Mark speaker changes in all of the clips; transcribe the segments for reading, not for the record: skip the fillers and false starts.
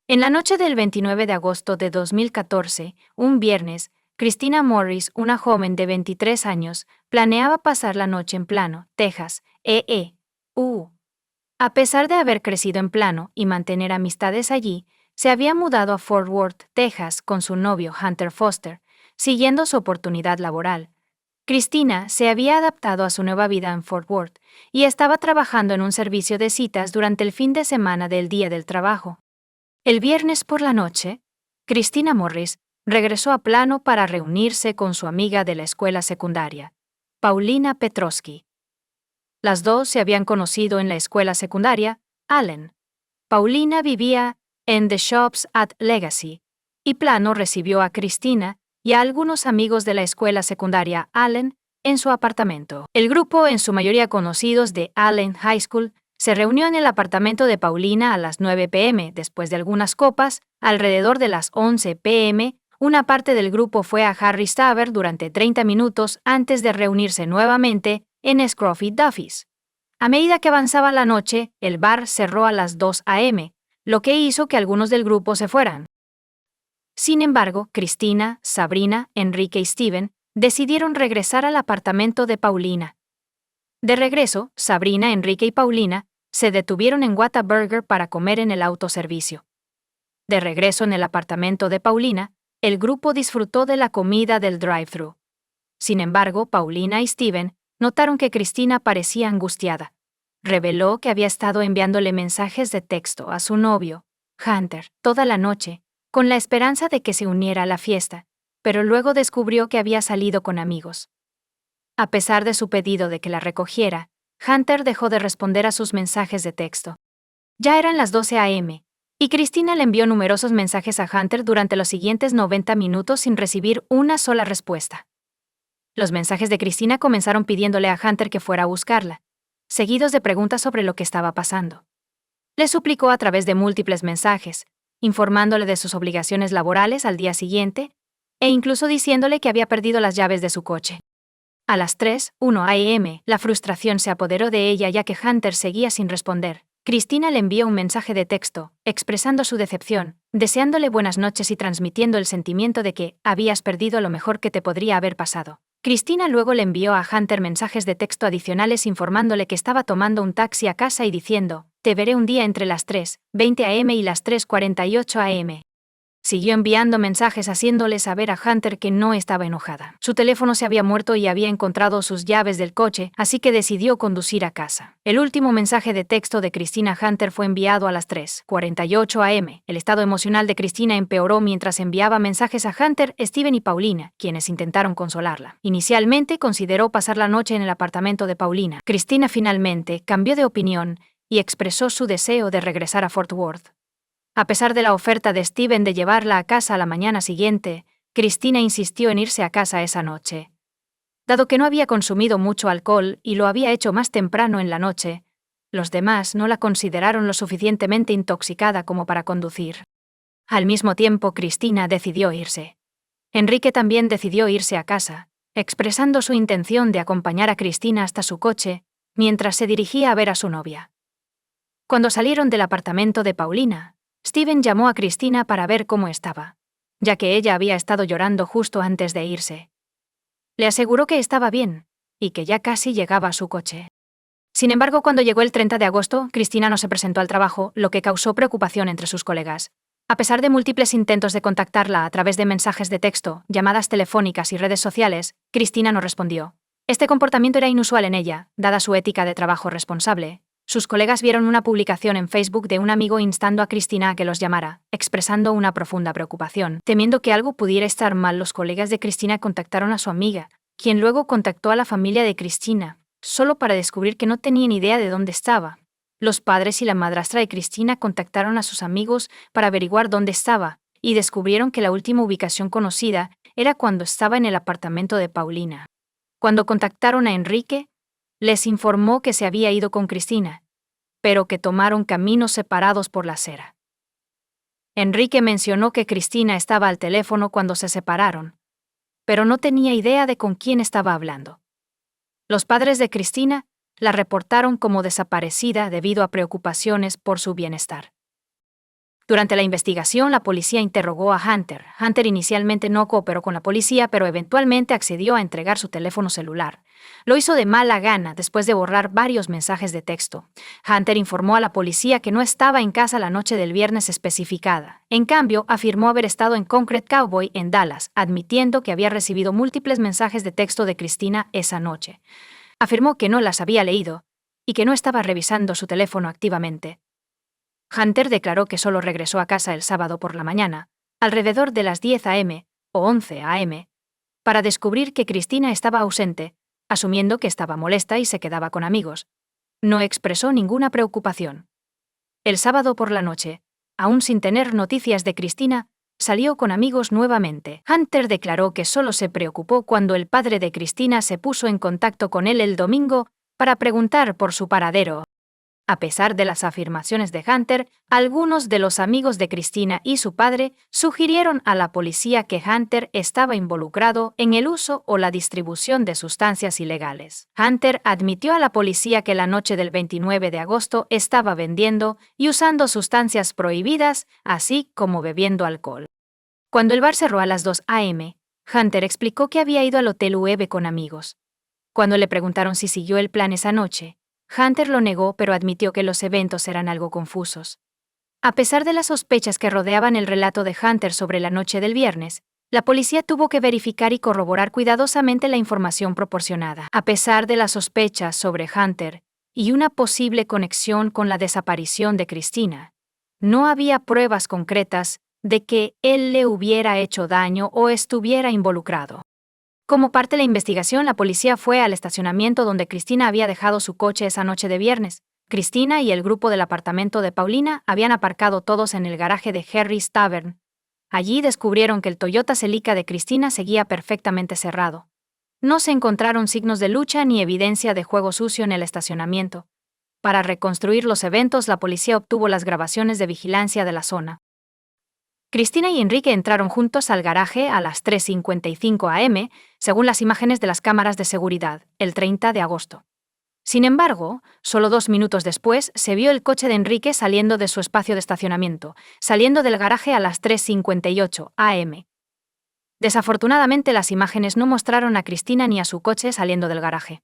Speaker 1: En la noche del 29 de agosto de 2014, un viernes, Christina Morris, una joven de 23 años, planeaba pasar la noche en Plano, Texas, A pesar de haber crecido en Plano y mantener amistades allí, se había mudado a Fort Worth, Texas, con su novio Hunter Foster, siguiendo su oportunidad laboral. Christina se había adaptado a su nueva vida en Fort Worth y estaba trabajando en un servicio de citas durante el fin de semana del Día del Trabajo. El viernes por la noche, Christina Morris regresó a Plano para reunirse con su amiga de la escuela secundaria, Paulina Petrosky. Las dos se habían conocido en la escuela secundaria, Allen. Paulina vivía en The Shops at Legacy, y Plano recibió a Christina y a algunos amigos de la escuela secundaria Allen en su apartamento. El grupo, en su mayoría conocidos de Allen High School, se reunió en el apartamento de Paulina a las 9 p.m. Después de algunas copas, alrededor de las 11 p.m., una parte del grupo fue a Harry's Tavern durante 30 minutos antes de reunirse nuevamente en Scruffy Duffy's. A medida que avanzaba la noche, el bar cerró a las 2 a.m., lo que hizo que algunos del grupo se fueran. Sin embargo, Christina, Sabrina, Enrique y Steven decidieron regresar al apartamento de Paulina. De regreso, Sabrina, Enrique y Paulina se detuvieron en Whataburger para comer en el autoservicio. De regreso en el apartamento de Paulina, el grupo disfrutó de la comida del drive-thru. Sin embargo, Paulina y Steven notaron que Christina parecía angustiada. Reveló que había estado enviándole mensajes de texto a su novio, Hunter, toda la noche, con la esperanza de que se uniera a la fiesta, pero luego descubrió que había salido con amigos. A pesar de su pedido de que la recogiera, Hunter dejó de responder a sus mensajes de texto. Ya eran las 12 a.m., y Christina le envió numerosos mensajes a Hunter durante los siguientes 90 minutos sin recibir una sola respuesta. Los mensajes de Christina comenzaron pidiéndole a Hunter que fuera a buscarla, seguidos de preguntas sobre lo que estaba pasando. Le suplicó a través de múltiples mensajes, informándole de sus obligaciones laborales al día siguiente, e incluso diciéndole que había perdido las llaves de su coche. A las 3:01 a.m., la frustración se apoderó de ella ya que Hunter seguía sin responder. Christina le envió un mensaje de texto, expresando su decepción, deseándole buenas noches y transmitiendo el sentimiento de que habías perdido lo mejor que te podría haber pasado. Christina luego le envió a Hunter mensajes de texto adicionales informándole que estaba tomando un taxi a casa y diciendo, «Te veré un día entre las 3:20 a.m. y las 3:48 a.m». Siguió enviando mensajes haciéndole saber a Hunter que no estaba enojada. Su teléfono se había muerto y había encontrado sus llaves del coche, así que decidió conducir a casa. El último mensaje de texto de Christina a Hunter fue enviado a las 3:48 a.m. El estado emocional de Christina empeoró mientras enviaba mensajes a Hunter, Steven y Paulina, quienes intentaron consolarla. Inicialmente consideró pasar la noche en el apartamento de Paulina. Christina finalmente cambió de opinión y expresó su deseo de regresar a Fort Worth. A pesar de la oferta de Steven de llevarla a casa a la mañana siguiente, Christina insistió en irse a casa esa noche. Dado que no había consumido mucho alcohol y lo había hecho más temprano en la noche, los demás no la consideraron lo suficientemente intoxicada como para conducir. Al mismo tiempo, Christina decidió irse. Enrique también decidió irse a casa, expresando su intención de acompañar a Christina hasta su coche, mientras se dirigía a ver a su novia. Cuando salieron del apartamento de Paulina, Steven llamó a Christina para ver cómo estaba, ya que ella había estado llorando justo antes de irse. Le aseguró que estaba bien, y que ya casi llegaba a su coche. Sin embargo, cuando llegó el 30 de agosto, Christina no se presentó al trabajo, lo que causó preocupación entre sus colegas. A pesar de múltiples intentos de contactarla a través de mensajes de texto, llamadas telefónicas y redes sociales, Christina no respondió. Este comportamiento era inusual en ella, dada su ética de trabajo responsable. Sus colegas vieron una publicación en Facebook de un amigo instando a Christina a que los llamara, expresando una profunda preocupación. Temiendo que algo pudiera estar mal, los colegas de Christina contactaron a su amiga, quien luego contactó a la familia de Christina, solo para descubrir que no tenían idea de dónde estaba. Los padres y la madrastra de Christina contactaron a sus amigos para averiguar dónde estaba, y descubrieron que la última ubicación conocida era cuando estaba en el apartamento de Paulina. Cuando contactaron a Enrique, les informó que se había ido con Christina, pero que tomaron caminos separados por la acera. Enrique mencionó que Christina estaba al teléfono cuando se separaron, pero no tenía idea de con quién estaba hablando. Los padres de Christina la reportaron como desaparecida debido a preocupaciones por su bienestar. Durante la investigación, la policía interrogó a Hunter. Hunter inicialmente no cooperó con la policía, pero eventualmente accedió a entregar su teléfono celular. Lo hizo de mala gana después de borrar varios mensajes de texto. Hunter informó a la policía que no estaba en casa la noche del viernes especificada. En cambio, afirmó haber estado en Concrete Cowboy en Dallas, admitiendo que había recibido múltiples mensajes de texto de Christina esa noche. Afirmó que no las había leído y que no estaba revisando su teléfono activamente. Hunter declaró que solo regresó a casa el sábado por la mañana, alrededor de las 10 a.m. o 11 a.m., para descubrir que Christina estaba ausente, asumiendo que estaba molesta y se quedaba con amigos. No expresó ninguna preocupación. El sábado por la noche, aún sin tener noticias de Christina, salió con amigos nuevamente. Hunter declaró que solo se preocupó cuando el padre de Christina se puso en contacto con él el domingo para preguntar por su paradero. A pesar de las afirmaciones de Hunter, algunos de los amigos de Christina y su padre sugirieron a la policía que Hunter estaba involucrado en el uso o la distribución de sustancias ilegales. Hunter admitió a la policía que la noche del 29 de agosto estaba vendiendo y usando sustancias prohibidas, así como bebiendo alcohol. Cuando el bar cerró a las 2 a.m., Hunter explicó que había ido al Hotel Uebe con amigos. Cuando le preguntaron si siguió el plan esa noche, Hunter lo negó, pero admitió que los eventos eran algo confusos. A pesar de las sospechas que rodeaban el relato de Hunter sobre la noche del viernes, la policía tuvo que verificar y corroborar cuidadosamente la información proporcionada. A pesar de las sospechas sobre Hunter y una posible conexión con la desaparición de Christina, no había pruebas concretas de que él le hubiera hecho daño o estuviera involucrado. Como parte de la investigación, la policía fue al estacionamiento donde Christina había dejado su coche esa noche de viernes. Christina y el grupo del apartamento de Paulina habían aparcado todos en el garaje de Harry's Tavern. Allí descubrieron que el Toyota Celica de Christina seguía perfectamente cerrado. No se encontraron signos de lucha ni evidencia de juego sucio en el estacionamiento. Para reconstruir los eventos, la policía obtuvo las grabaciones de vigilancia de la zona. Christina y Enrique entraron juntos al garaje a las 3:55 a.m., según las imágenes de las cámaras de seguridad, el 30 de agosto. Sin embargo, solo 2 minutos después se vio el coche de Enrique saliendo de su espacio de estacionamiento, saliendo del garaje a las 3:58 a.m. Desafortunadamente, las imágenes no mostraron a Christina ni a su coche saliendo del garaje.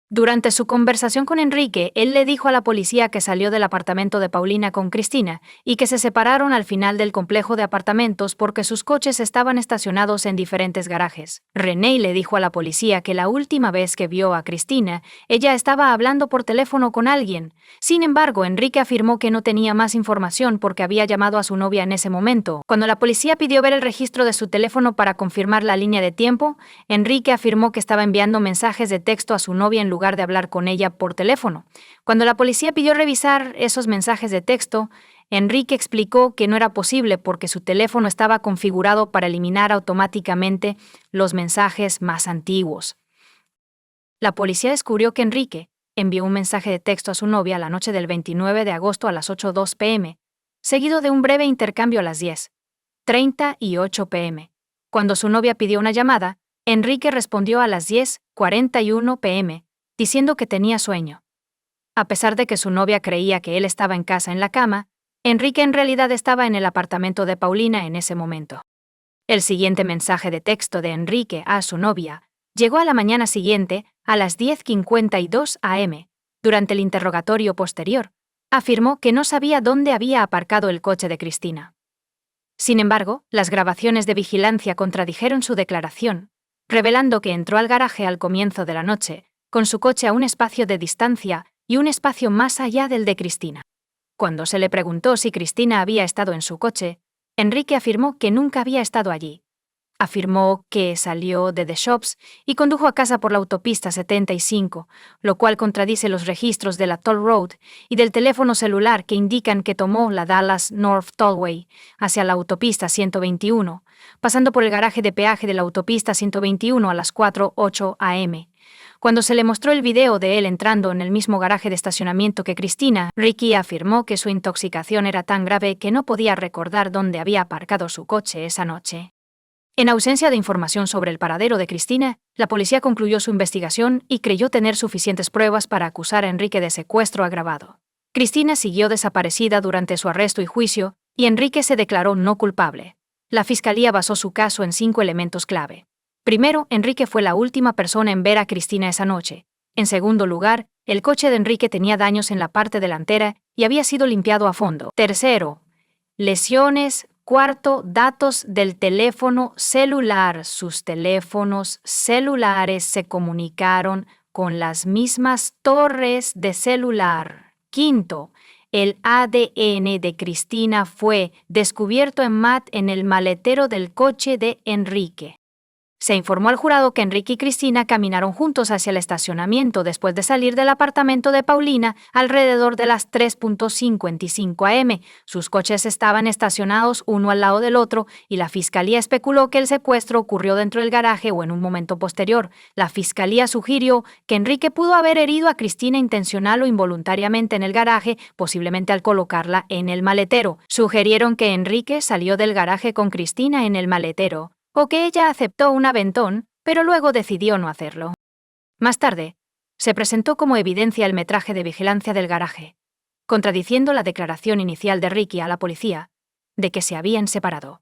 Speaker 1: Durante su conversación con Enrique, él le dijo a la policía que salió del apartamento de Paulina con Christina y que se separaron al final del complejo de apartamentos porque sus coches estaban estacionados en diferentes garajes. Renee le dijo a la policía que la última vez que vio a Christina, ella estaba hablando por teléfono con alguien. Sin embargo, Enrique afirmó que no tenía más información porque había llamado a su novia en ese momento. Cuando la policía pidió ver el registro de su teléfono para confirmar la línea de tiempo, Enrique afirmó que estaba enviando mensajes de texto a su novia en lugar de hablar con ella por teléfono. Cuando la policía pidió revisar esos mensajes de texto, Enrique explicó que no era posible porque su teléfono estaba configurado para eliminar automáticamente los mensajes más antiguos. La policía descubrió que Enrique envió un mensaje de texto a su novia la noche del 29 de agosto a las 8:02 p.m., seguido de un breve intercambio a las 10:30 y 8 p.m. Cuando su novia pidió una llamada, Enrique respondió a las 10:41 p.m., diciendo que tenía sueño. A pesar de que su novia creía que él estaba en casa en la cama, Enrique en realidad estaba en el apartamento de Paulina en ese momento. El siguiente mensaje de texto de Enrique a su novia llegó a la mañana siguiente, a las 10:52 a.m. Durante el interrogatorio posterior, afirmó que no sabía dónde había aparcado el coche de Christina. Sin embargo, las grabaciones de vigilancia contradijeron su declaración, revelando que entró al garaje al comienzo de la noche, con su coche a un espacio de distancia y un espacio más allá del de Christina. Cuando se le preguntó si Christina había estado en su coche, Enrique afirmó que nunca había estado allí. Afirmó que salió de The Shops y condujo a casa por la autopista 75, lo cual contradice los registros de la Toll Road y del teléfono celular que indican que tomó la Dallas North Tollway hacia la autopista 121, pasando por el garaje de peaje de la autopista 121 a las 4:08 a.m. Cuando se le mostró el video de él entrando en el mismo garaje de estacionamiento que Christina, Ricky afirmó que su intoxicación era tan grave que no podía recordar dónde había aparcado su coche esa noche. En ausencia de información sobre el paradero de Christina, la policía concluyó su investigación y creyó tener suficientes pruebas para acusar a Enrique de secuestro agravado. Cristina siguió desaparecida durante su arresto y juicio, y Enrique se declaró no culpable. La fiscalía basó su caso en 5 elementos clave. Primero, Enrique fue la última persona en ver a Cristina esa noche. En segundo lugar, el coche de Enrique tenía daños en la parte delantera y había sido limpiado a fondo. Tercero, lesiones. Cuarto, datos del teléfono celular. Sus teléfonos celulares se comunicaron con las mismas torres de celular. Quinto, el ADN de Cristina fue descubierto en el maletero del coche de Enrique. Se informó al jurado que Enrique y Cristina caminaron juntos hacia el estacionamiento después de salir del apartamento de Paulina alrededor de las 3:55 am. Sus coches estaban estacionados uno al lado del otro y la fiscalía especuló que el secuestro ocurrió dentro del garaje o en un momento posterior. La fiscalía sugirió que Enrique pudo haber herido a Cristina intencional o involuntariamente en el garaje, posiblemente al colocarla en el maletero. Sugirieron que Enrique salió del garaje con Cristina en el maletero, o que ella aceptó un aventón, pero luego decidió no hacerlo. Más tarde, se presentó como evidencia el metraje de vigilancia del garaje, contradiciendo la declaración inicial de Ricky a la policía de que se habían separado.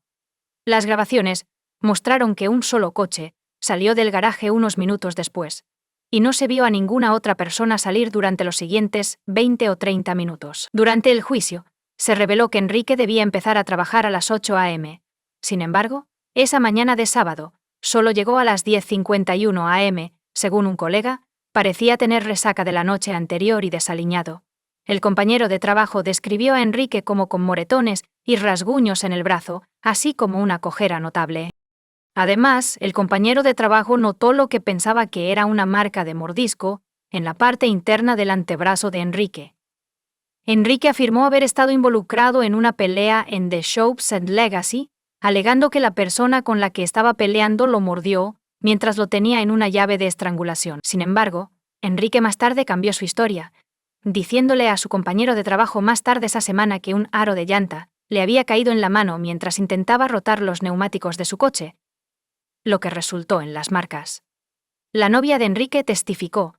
Speaker 1: Las grabaciones mostraron que un solo coche salió del garaje unos minutos después, y no se vio a ninguna otra persona salir durante los siguientes 20 o 30 minutos. Durante el juicio, se reveló que Enrique debía empezar a trabajar a las 8 am. Sin embargo, esa mañana de sábado, solo llegó a las 10:51 am, según un colega, parecía tener resaca de la noche anterior y desaliñado. El compañero de trabajo describió a Enrique como con moretones y rasguños en el brazo, así como una cojera notable. Además, el compañero de trabajo notó lo que pensaba que era una marca de mordisco en la parte interna del antebrazo de Enrique. Enrique afirmó haber estado involucrado en una pelea en The Shops and Legacy, alegando que la persona con la que estaba peleando lo mordió mientras lo tenía en una llave de estrangulación. Sin embargo, Enrique más tarde cambió su historia, diciéndole a su compañero de trabajo más tarde esa semana que un aro de llanta le había caído en la mano mientras intentaba rotar los neumáticos de su coche, lo que resultó en las marcas. La novia de Enrique testificó,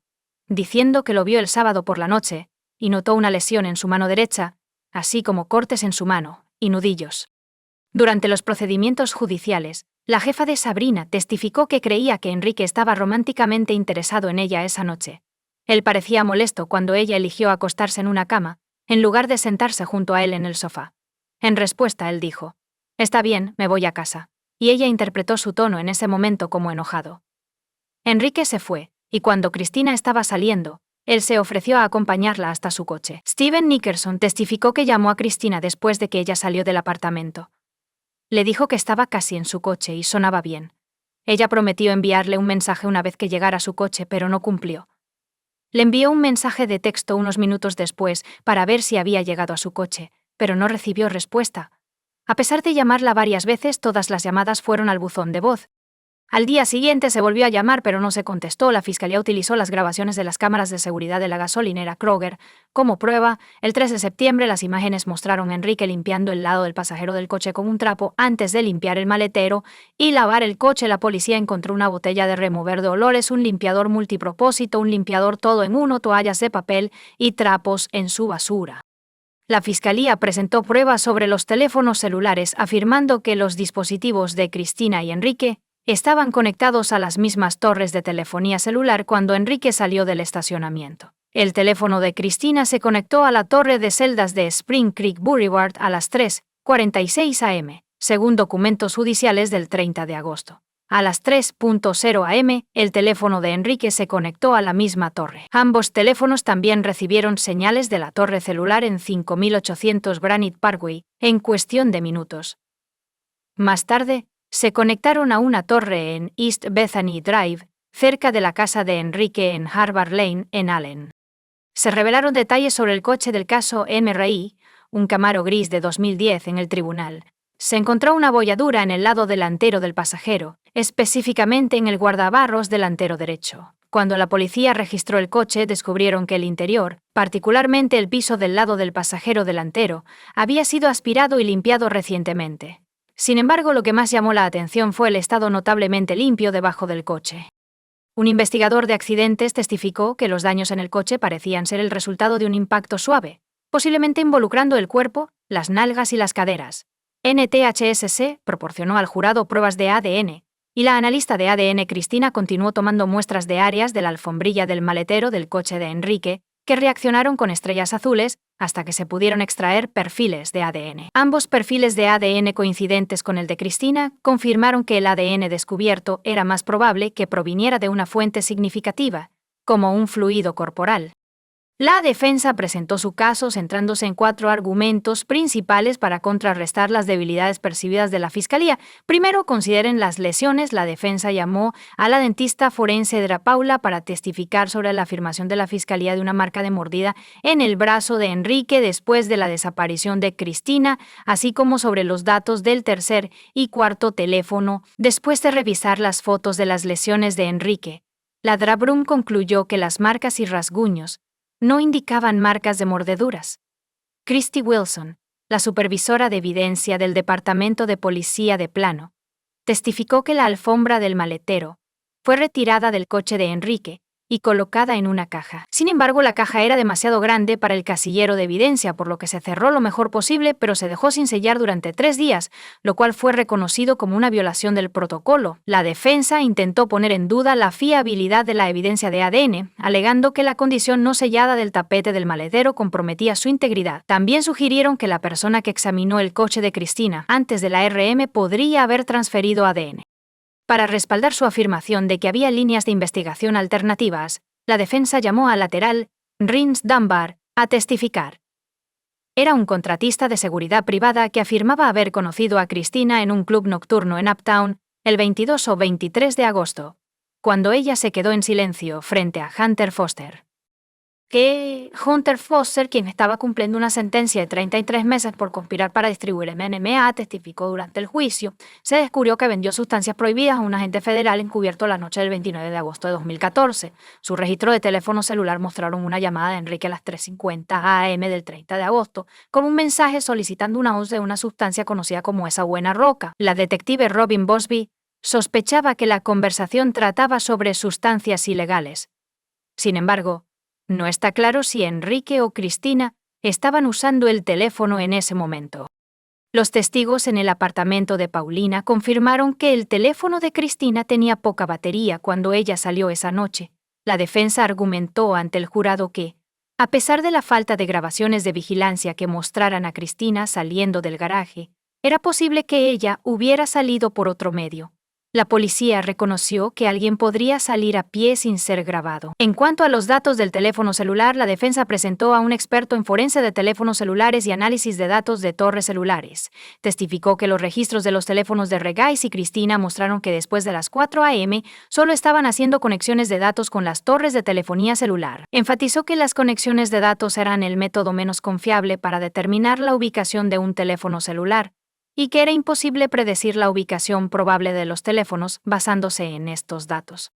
Speaker 1: diciendo que lo vio el sábado por la noche y notó una lesión en su mano derecha, así como cortes en su mano y nudillos. Durante los procedimientos judiciales, la jefa de Sabrina testificó que creía que Enrique estaba románticamente interesado en ella esa noche. Él parecía molesto cuando ella eligió acostarse en una cama, en lugar de sentarse junto a él en el sofá. En respuesta, él dijo: «Está bien, me voy a casa», y ella interpretó su tono en ese momento como enojado. Enrique se fue, y cuando Cristina estaba saliendo, él se ofreció a acompañarla hasta su coche. Steven Nickerson testificó que llamó a Cristina después de que ella salió del apartamento. Le dijo que estaba casi en su coche y sonaba bien. Ella prometió enviarle un mensaje una vez que llegara a su coche, pero no cumplió. Le envió un mensaje de texto unos minutos después para ver si había llegado a su coche, pero no recibió respuesta. A pesar de llamarla varias veces, todas las llamadas fueron al buzón de voz. Al día siguiente se volvió a llamar, pero no se contestó. La fiscalía utilizó las grabaciones de las cámaras de seguridad de la gasolinera Kroger como prueba. El 3 de septiembre, las imágenes mostraron a Enrique limpiando el lado del pasajero del coche con un trapo antes de limpiar el maletero y lavar el coche. La policía encontró una botella de remover de olores, un limpiador multipropósito, un limpiador todo en uno, toallas de papel y trapos en su basura. La fiscalía presentó pruebas sobre los teléfonos celulares, afirmando que los dispositivos de Cristina y Enrique estaban conectados a las mismas torres de telefonía celular cuando Enrique salió del estacionamiento. El teléfono de Cristina se conectó a la torre de celdas de Spring Creek Boulevard a las 3:46 am, según documentos judiciales del 30 de agosto. A las 3:00 am, el teléfono de Enrique se conectó a la misma torre. Ambos teléfonos también recibieron señales de la torre celular en 5800 Granite Parkway, en cuestión de minutos. Más tarde, se conectaron a una torre en East Bethany Drive, cerca de la casa de Enrique en Harvard Lane, en Allen. Se revelaron detalles sobre el coche del caso MRI, un Camaro gris de 2010 en el tribunal. Se encontró una bolladura en el lado delantero del pasajero, específicamente en el guardabarros delantero derecho. Cuando la policía registró el coche, descubrieron que el interior, particularmente el piso del lado del pasajero delantero, había sido aspirado y limpiado recientemente. Sin embargo, lo que más llamó la atención fue el estado notablemente limpio debajo del coche. Un investigador de accidentes testificó que los daños en el coche parecían ser el resultado de un impacto suave, posiblemente involucrando el cuerpo, las nalgas y las caderas. NTHSC proporcionó al jurado pruebas de ADN, y la analista de ADN Cristina continuó tomando muestras de áreas de la alfombrilla del maletero del coche de Enrique, que reaccionaron con estrellas azules hasta que se pudieron extraer perfiles de ADN. Ambos perfiles de ADN coincidentes con el de Cristina confirmaron que el ADN descubierto era más probable que proviniera de una fuente significativa, como un fluido corporal. La defensa presentó su caso centrándose en 4 argumentos principales para contrarrestar las debilidades percibidas de la Fiscalía. Primero, consideren las lesiones. La defensa llamó a la dentista forense Dra. Paula para testificar sobre la afirmación de la Fiscalía de una marca de mordida en el brazo de Enrique después de la desaparición de Cristina, así como sobre los datos del tercer y cuarto teléfono después de revisar las fotos de las lesiones de Enrique. La Dra. Brum concluyó que las marcas y rasguños no indicaban marcas de mordeduras. Christy Wilson, la supervisora de evidencia del Departamento de Policía de Plano, testificó que la alfombra del maletero fue retirada del coche de Enrique y colocada en una caja. Sin embargo, la caja era demasiado grande para el casillero de evidencia, por lo que se cerró lo mejor posible, pero se dejó sin sellar durante 3 días, lo cual fue reconocido como una violación del protocolo. La defensa intentó poner en duda la fiabilidad de la evidencia de ADN, alegando que la condición no sellada del tapete del maletero comprometía su integridad. También sugirieron que la persona que examinó el coche de Cristina antes de la RM podría haber transferido ADN. Para respaldar su afirmación de que había líneas de investigación alternativas, la defensa llamó al lateral Rhys Dunbar a testificar. Era un contratista de seguridad privada que afirmaba haber conocido a Cristina en un club nocturno en Uptown el 22 o 23 de agosto, cuando ella se quedó en silencio frente a Hunter Foster. Que Hunter Foster, quien estaba cumpliendo una sentencia de 33 meses por conspirar para distribuir MDMA, testificó durante el juicio. Se descubrió que vendió sustancias prohibidas a un agente federal encubierto la noche del 29 de agosto de 2014. Su registro de teléfono celular mostraron una llamada de Enrique a las 3:50 AM del 30 de agosto, con un mensaje solicitando una once de una sustancia conocida como esa buena roca. La detective Robin Bosby sospechaba que la conversación trataba sobre sustancias ilegales. Sin embargo, no está claro si Enrique o Cristina estaban usando el teléfono en ese momento. Los testigos en el apartamento de Paulina confirmaron que el teléfono de Cristina tenía poca batería cuando ella salió esa noche. La defensa argumentó ante el jurado que, a pesar de la falta de grabaciones de vigilancia que mostraran a Cristina saliendo del garaje, era posible que ella hubiera salido por otro medio. La policía reconoció que alguien podría salir a pie sin ser grabado. En cuanto a los datos del teléfono celular, la defensa presentó a un experto en forense de teléfonos celulares y análisis de datos de torres celulares. Testificó que los registros de los teléfonos de Regais y Cristina mostraron que después de las 4 AM solo estaban haciendo conexiones de datos con las torres de telefonía celular. Enfatizó que las conexiones de datos eran el método menos confiable para determinar la ubicación de un teléfono celular, y que era imposible predecir la ubicación probable de los teléfonos basándose en estos datos.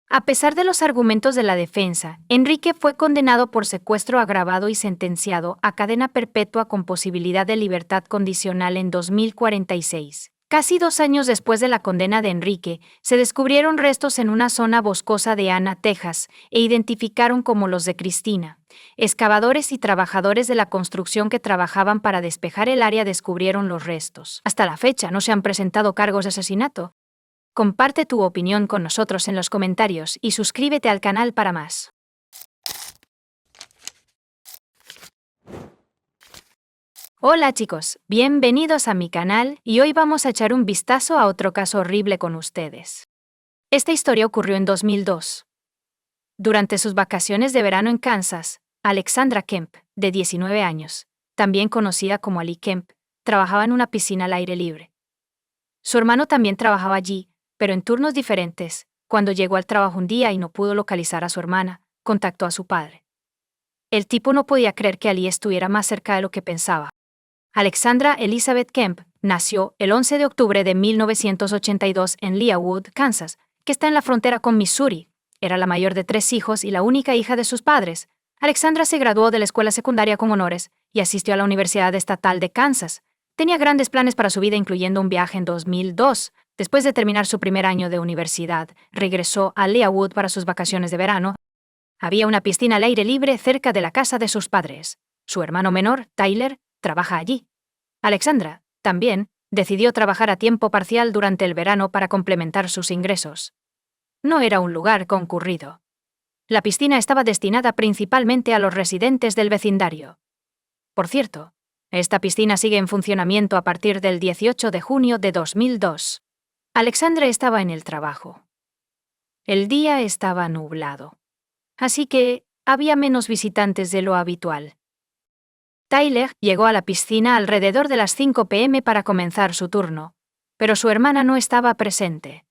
Speaker 1: A pesar de los argumentos de la defensa, Enrique fue condenado por secuestro agravado y sentenciado a cadena perpetua con posibilidad de libertad condicional en 2046. Casi 2 años después de la condena de Enrique, se descubrieron restos en una zona boscosa de Anna, Texas, e identificaron como los de Cristina. Excavadores y trabajadores de la construcción que trabajaban para despejar el área descubrieron los restos. Hasta la fecha no se han presentado cargos de asesinato. Comparte tu opinión con nosotros en los comentarios y suscríbete al canal para más. Hola chicos, bienvenidos a mi canal y hoy vamos a echar un vistazo a otro caso horrible con ustedes. Esta historia ocurrió en 2002. Durante sus vacaciones de verano en Kansas, Alexandra Kemp, de 19 años, también conocida como Ali Kemp, trabajaba en una piscina al aire libre. Su hermano también trabajaba allí, pero en turnos diferentes. Cuando llegó al trabajo un día y no pudo localizar a su hermana, contactó a su padre. El tipo no podía creer que Ali estuviera más cerca de lo que pensaba. Alexandra Elizabeth Kemp nació el 11 de octubre de 1982 en Leawood, Kansas, que está en la frontera con Missouri. Era la mayor de 3 hijos y la única hija de sus padres. Alexandra se graduó de la escuela secundaria con honores y asistió a la Universidad Estatal de Kansas. Tenía grandes planes para su vida, incluyendo un viaje en 2002. Después de terminar su primer año de universidad, regresó a Leawood para sus vacaciones de verano. Había una piscina al aire libre cerca de la casa de sus padres. Su hermano menor, Tyler, trabaja allí. Alexandra, también, decidió trabajar a tiempo parcial durante el verano para complementar sus ingresos. No era un lugar concurrido. La piscina estaba destinada principalmente a los residentes del vecindario. Por cierto, esta piscina sigue en funcionamiento a partir del 18 de junio de 2002. Alexandra estaba en el trabajo. El día estaba nublado, así que había menos visitantes de lo habitual. Tyler llegó a la piscina alrededor de las 5 p.m. para comenzar su turno, pero su hermana no estaba presente.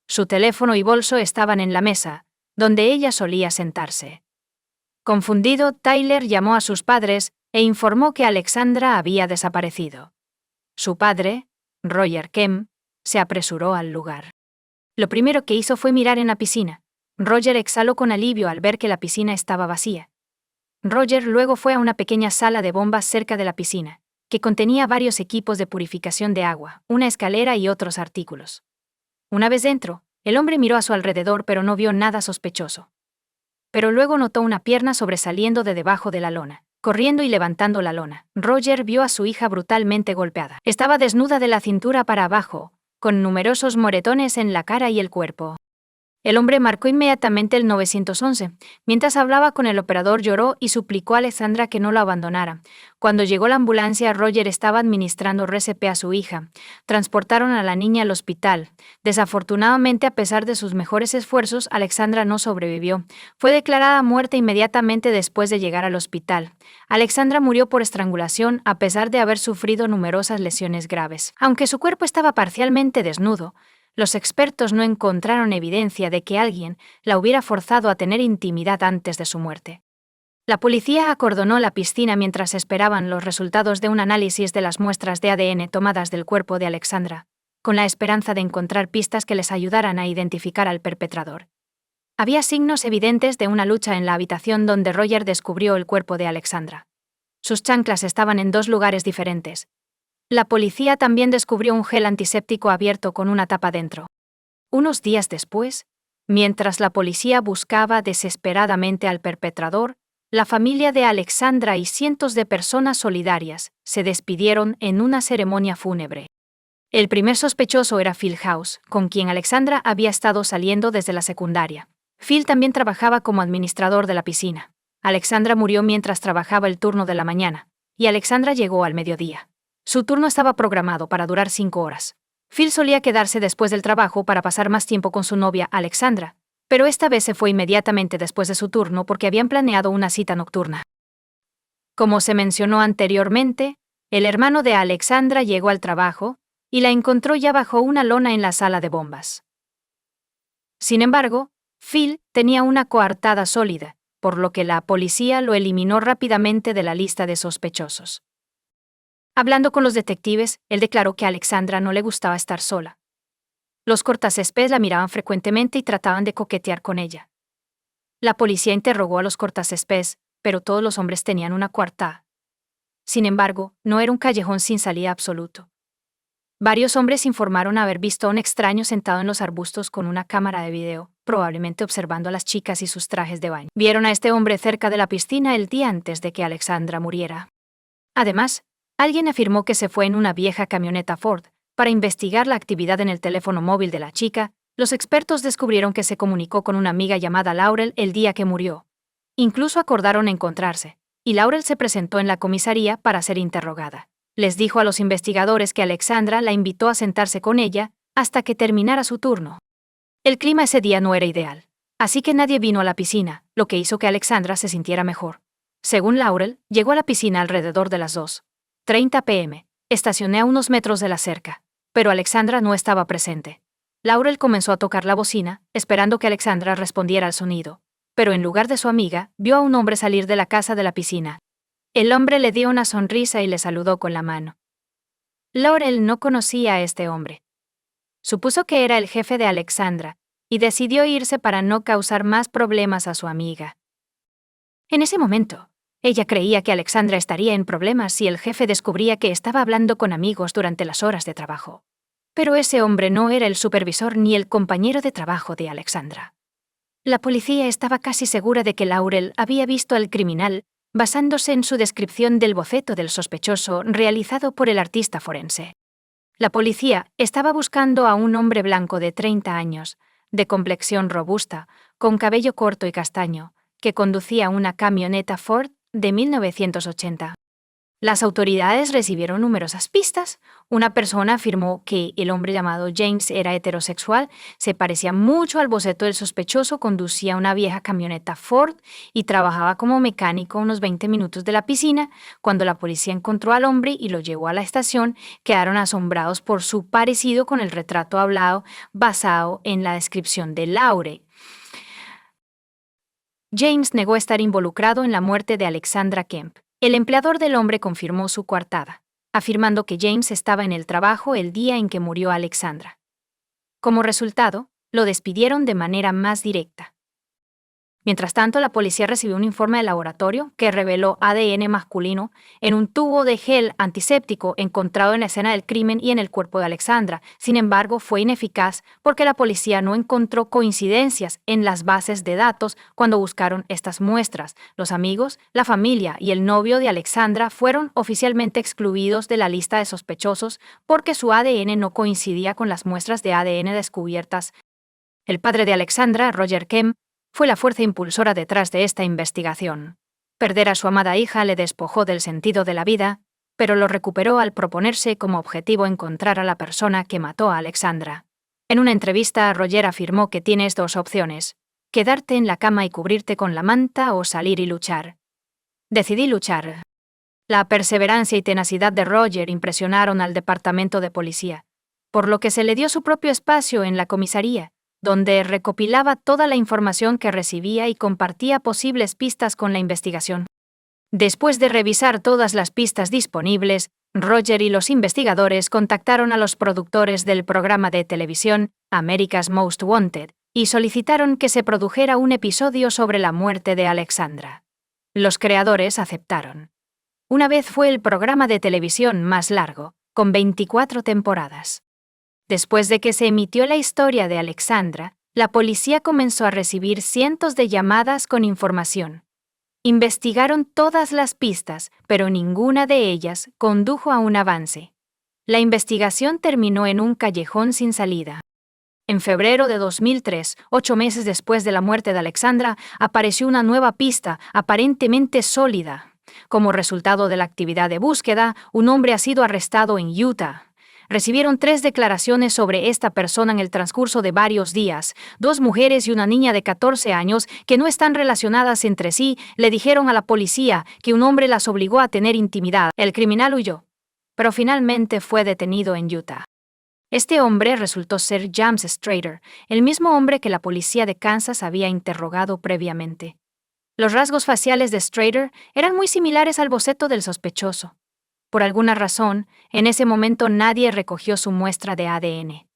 Speaker 1: Su teléfono y bolso estaban en la mesa, donde ella solía sentarse. Confundido, Tyler llamó a sus padres e informó que Alexandra había desaparecido. Su padre, Roger Kemp, se apresuró al lugar. Lo primero que hizo fue mirar en la piscina. Roger exhaló con alivio al ver que la piscina estaba vacía. Roger luego fue a una pequeña sala de bombas cerca de la piscina, que contenía varios equipos de purificación de agua, una escalera y otros artículos. Una vez dentro, el hombre miró a su alrededor pero no vio nada sospechoso. Pero luego notó una pierna sobresaliendo de debajo de la lona. Corriendo y levantando la lona, Roger vio a su hija brutalmente golpeada. Estaba desnuda de la cintura para abajo, con numerosos moretones en la cara y el cuerpo. El hombre marcó inmediatamente el 911. Mientras hablaba con el operador lloró y suplicó a Alexandra que no lo abandonara. Cuando llegó la ambulancia, Roger estaba administrando RCP a su hija. Transportaron a la niña al hospital. Desafortunadamente, a pesar de sus mejores esfuerzos, Alexandra no sobrevivió. Fue declarada muerta inmediatamente después de llegar al hospital. Alexandra murió por estrangulación a pesar de haber sufrido numerosas lesiones graves. Aunque su cuerpo estaba parcialmente desnudo, los expertos no encontraron evidencia de que alguien la hubiera forzado a tener intimidad antes de su muerte. La policía acordonó la piscina mientras esperaban los resultados de un análisis de las muestras de ADN tomadas del cuerpo de Alexandra, con la esperanza de encontrar pistas que les ayudaran a identificar al perpetrador. Había signos evidentes de una lucha en la habitación donde Roger descubrió el cuerpo de Alexandra. Sus chanclas estaban en 2 lugares diferentes. La policía también descubrió un gel antiséptico abierto con una tapa dentro. Unos días después, mientras la policía buscaba desesperadamente al perpetrador, la familia de Alexandra y cientos de personas solidarias se despidieron en una ceremonia fúnebre. El primer sospechoso era Phil House, con quien Alexandra había estado saliendo desde la secundaria. Phil también trabajaba como administrador de la piscina. Alexandra murió mientras trabajaba el turno de la mañana, y Alexandra llegó al mediodía. Su turno estaba programado para durar 5 horas. Phil solía quedarse después del trabajo para pasar más tiempo con su novia, Alexandra, pero esta vez se fue inmediatamente después de su turno porque habían planeado una cita nocturna. Como se mencionó anteriormente, el hermano de Alexandra llegó al trabajo y la encontró ya bajo una lona en la sala de bombas. Sin embargo, Phil tenía una coartada sólida, por lo que la policía lo eliminó rápidamente de la lista de sospechosos. Hablando con los detectives, él declaró que a Alexandra no le gustaba estar sola. Los cortacésped la miraban frecuentemente y trataban de coquetear con ella. La policía interrogó a los cortacésped, pero todos los hombres tenían una coartada. Sin embargo, no era un callejón sin salida absoluto. Varios hombres informaron haber visto a un extraño sentado en los arbustos con una cámara de video, probablemente observando a las chicas y sus trajes de baño. Vieron a este hombre cerca de la piscina el día antes de que Alexandra muriera. Además, alguien afirmó que se fue en una vieja camioneta Ford. Para investigar la actividad en el teléfono móvil de la chica, los expertos descubrieron que se comunicó con una amiga llamada Laurel el día que murió. Incluso acordaron encontrarse, y Laurel se presentó en la comisaría para ser interrogada. Les dijo a los investigadores que Alexandra la invitó a sentarse con ella hasta que terminara su turno. El clima ese día no era ideal, así que nadie vino a la piscina, lo que hizo que Alexandra se sintiera mejor. Según Laurel, llegó a la piscina alrededor de las 2:30 p.m. Estacioné a unos metros de la cerca, pero Alexandra no estaba presente. Laurel comenzó a tocar la bocina, esperando que Alexandra respondiera al sonido, pero en lugar de su amiga, vio a un hombre salir de la casa de la piscina. El hombre le dio una sonrisa y le saludó con la mano. Laurel no conocía a este hombre. Supuso que era el jefe de Alexandra, y decidió irse para no causar más problemas a su amiga. En ese momento, ella creía que Alexandra estaría en problemas si el jefe descubría que estaba hablando con amigos durante las horas de trabajo. Pero ese hombre no era el supervisor ni el compañero de trabajo de Alexandra. La policía estaba casi segura de que Laurel había visto al criminal basándose en su descripción del boceto del sospechoso realizado por el artista forense. La policía estaba buscando a un hombre blanco de 30 años, de complexión robusta, con cabello corto y castaño, que conducía una camioneta Ford de 1980. Las autoridades recibieron numerosas pistas. Una persona afirmó que el hombre llamado James era heterosexual, se parecía mucho al boceto del sospechoso, conducía una vieja camioneta Ford y trabajaba como mecánico a unos 20 minutos de la piscina. Cuando la policía encontró al hombre y lo llevó a la estación, quedaron asombrados por su parecido con el retrato hablado basado en la descripción de Laure. James negó estar involucrado en la muerte de Alexandra Kemp. El empleador del hombre confirmó su coartada, afirmando que James estaba en el trabajo el día en que murió Alexandra. Como resultado, lo despidieron de manera más directa. Mientras tanto, la policía recibió un informe de laboratorio que reveló ADN masculino en un tubo de gel antiséptico encontrado en la escena del crimen y en el cuerpo de Alexandra. Sin embargo, fue ineficaz porque la policía no encontró coincidencias en las bases de datos cuando buscaron estas muestras. Los amigos, la familia y el novio de Alexandra fueron oficialmente excluidos de la lista de sospechosos porque su ADN no coincidía con las muestras de ADN descubiertas. El padre de Alexandra, Roger Kemp, fue la fuerza impulsora detrás de esta investigación. Perder a su amada hija le despojó del sentido de la vida, pero lo recuperó al proponerse como objetivo encontrar a la persona que mató a Alexandra. En una entrevista, Roger afirmó que tienes dos opciones: quedarte en la cama y cubrirte con la manta o salir y luchar. Decidí luchar. La perseverancia y tenacidad de Roger impresionaron al departamento de policía, por lo que se le dio su propio espacio en la comisaría, donde recopilaba toda la información que recibía y compartía posibles pistas con la investigación. Después de revisar todas las pistas disponibles, Roger y los investigadores contactaron a los productores del programa de televisión America's Most Wanted y solicitaron que se produjera un episodio sobre la muerte de Alexandra. Los creadores aceptaron. Una vez fue el programa de televisión más largo, con 24 temporadas. Después de que se emitió la historia de Alexandra, la policía comenzó a recibir cientos de llamadas con información. Investigaron todas las pistas, pero ninguna de ellas condujo a un avance. La investigación terminó en un callejón sin salida. En febrero de 2003, 8 meses después de la muerte de Alexandra, apareció una nueva pista, aparentemente sólida. Como resultado de la actividad de búsqueda, un hombre ha sido arrestado en Utah. Recibieron 3 declaraciones sobre esta persona en el transcurso de varios días. 2 mujeres y una niña de 14 años, que no están relacionadas entre sí, le dijeron a la policía que un hombre las obligó a tener intimidad. El criminal huyó, pero finalmente fue detenido en Utah. Este hombre resultó ser James Strader, el mismo hombre que la policía de Kansas había interrogado previamente. Los rasgos faciales de Strader eran muy similares al boceto del sospechoso. Por alguna razón, en ese momento nadie recogió su muestra de ADN.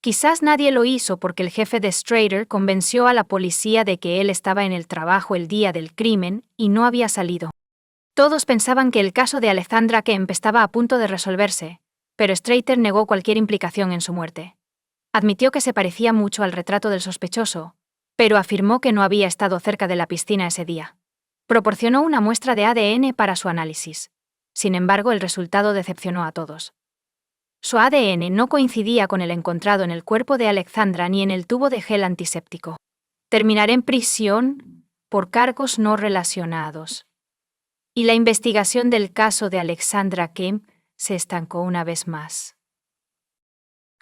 Speaker 1: Quizás nadie lo hizo porque el jefe de Strader convenció a la policía de que él estaba en el trabajo el día del crimen y no había salido. Todos pensaban que el caso de Alexandra Kemp estaba a punto de resolverse, pero Strader negó cualquier implicación en su muerte. Admitió que se parecía mucho al retrato del sospechoso, pero afirmó que no había estado cerca de la piscina ese día. Proporcionó una muestra de ADN para su análisis. Sin embargo, el resultado decepcionó a todos. Su ADN no coincidía con el encontrado en el cuerpo de Alexandra ni en el tubo de gel antiséptico. Terminará en prisión por cargos no relacionados. Y la investigación del caso de Alexandra Kemp se estancó una vez más.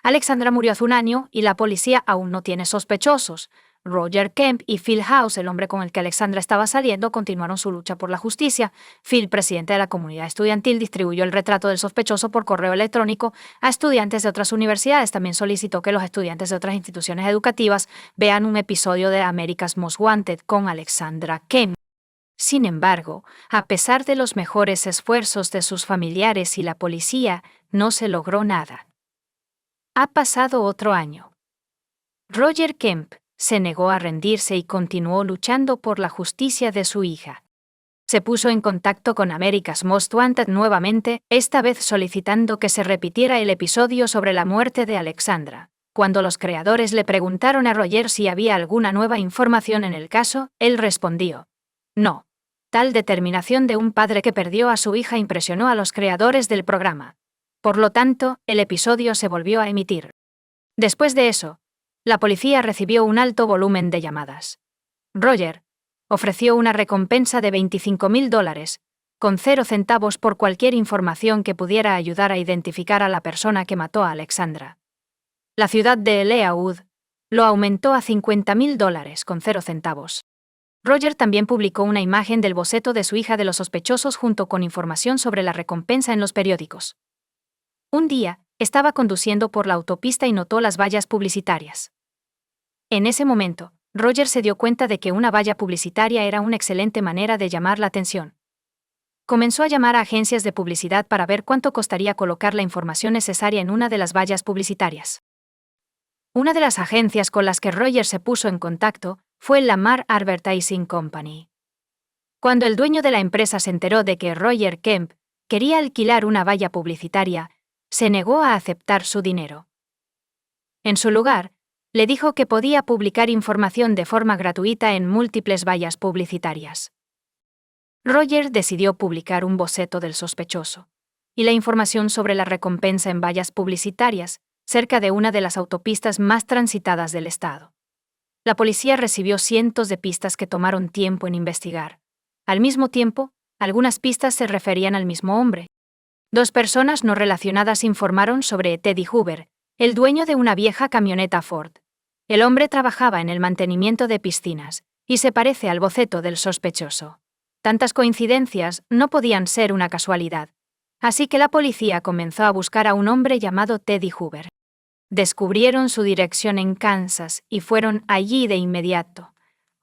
Speaker 1: Alexandra murió hace un año y la policía aún no tiene sospechosos. Roger Kemp y Phil House, el hombre con el que Alexandra estaba saliendo, continuaron su lucha por la justicia. Phil, presidente de la comunidad estudiantil, distribuyó el retrato del sospechoso por correo electrónico a estudiantes de otras universidades. También solicitó que los estudiantes de otras instituciones educativas vean un episodio de America's Most Wanted con Alexandra Kemp. Sin embargo, a pesar de los mejores esfuerzos de sus familiares y la policía, no se logró nada. Ha pasado otro año. Roger Kemp se negó a rendirse y continuó luchando por la justicia de su hija. Se puso en contacto con America's Most Wanted nuevamente, esta vez solicitando que se repitiera el episodio sobre la muerte de Alexandra. Cuando los creadores le preguntaron a Roger si había alguna nueva información en el caso, él respondió: «No. tal determinación de un padre que perdió a su hija impresionó a los creadores del programa. Por lo tanto, el episodio se volvió a emitir. Después de eso, la policía recibió un alto volumen de llamadas. Roger ofreció una recompensa de $25,000, con 0 centavos por cualquier información que pudiera ayudar a identificar a la persona que mató a Alexandra. La ciudad de Leawood lo aumentó a $50,000 con 0 centavos. Roger también publicó una imagen del boceto de su hija de los sospechosos junto con información sobre la recompensa en los periódicos. Un día, estaba conduciendo por la autopista y notó las vallas publicitarias. En ese momento, Roger se dio cuenta de que una valla publicitaria era una excelente manera de llamar la atención. Comenzó a llamar a agencias de publicidad para ver cuánto costaría colocar la información necesaria en una de las vallas publicitarias. Una de las agencias con las que Roger se puso en contacto fue Lamar Advertising Company. Cuando el dueño de la empresa se enteró de que Roger Kemp quería alquilar una valla publicitaria, se negó a aceptar su dinero. En su lugar, le dijo que podía publicar información de forma gratuita en múltiples vallas publicitarias. Roger decidió publicar un boceto del sospechoso y la información sobre la recompensa en vallas publicitarias cerca de una de las autopistas más transitadas del estado. La policía recibió cientos de pistas que tomaron tiempo en investigar. Al mismo tiempo, algunas pistas se referían al mismo hombre. 2 personas no relacionadas informaron sobre Teddy Hoover, el dueño de una vieja camioneta Ford. El hombre trabajaba en el mantenimiento de piscinas y se parece al boceto del sospechoso. Tantas coincidencias no podían ser una casualidad, así que la policía comenzó a buscar a un hombre llamado Teddy Hoover. Descubrieron su dirección en Kansas y fueron allí de inmediato.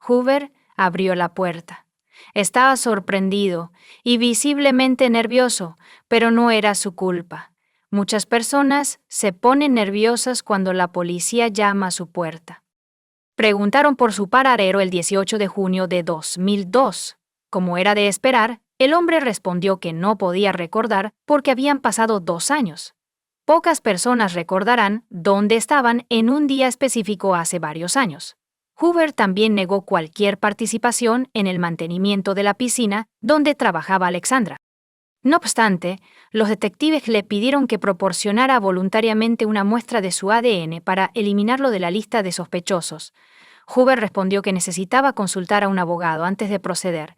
Speaker 1: Hoover abrió la puerta. Estaba sorprendido y visiblemente nervioso, pero no era su culpa. Muchas personas se ponen nerviosas cuando la policía llama a su puerta. Preguntaron por su paradero el 18 de junio de 2002. Como era de esperar, el hombre respondió que no podía recordar porque habían pasado 2 años. Pocas personas recordarán dónde estaban en un día específico hace varios años. Hoover también negó cualquier participación en el mantenimiento de la piscina donde trabajaba Alexandra. No obstante, los detectives le pidieron que proporcionara voluntariamente una muestra de su ADN para eliminarlo de la lista de sospechosos. Hoover respondió que necesitaba consultar a un abogado antes de proceder.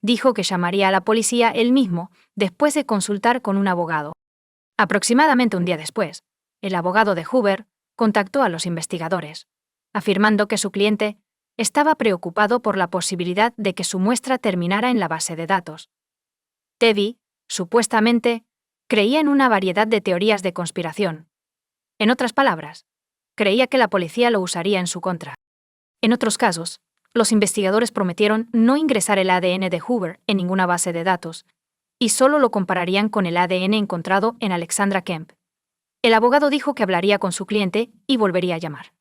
Speaker 1: Dijo que llamaría a la policía él mismo después de consultar con un abogado. Aproximadamente un día después, el abogado de Hoover contactó a los investigadores, afirmando que su cliente estaba preocupado por la posibilidad de que su muestra terminara en la base de datos. Teddy, supuestamente, creía en una variedad de teorías de conspiración. En otras palabras, creía que la policía lo usaría en su contra. En otros casos, los investigadores prometieron no ingresar el ADN de Hoover en ninguna base de datos, y solo lo compararían con el ADN encontrado en Alexandra Kemp. El abogado dijo que hablaría con su cliente y volvería a llamar.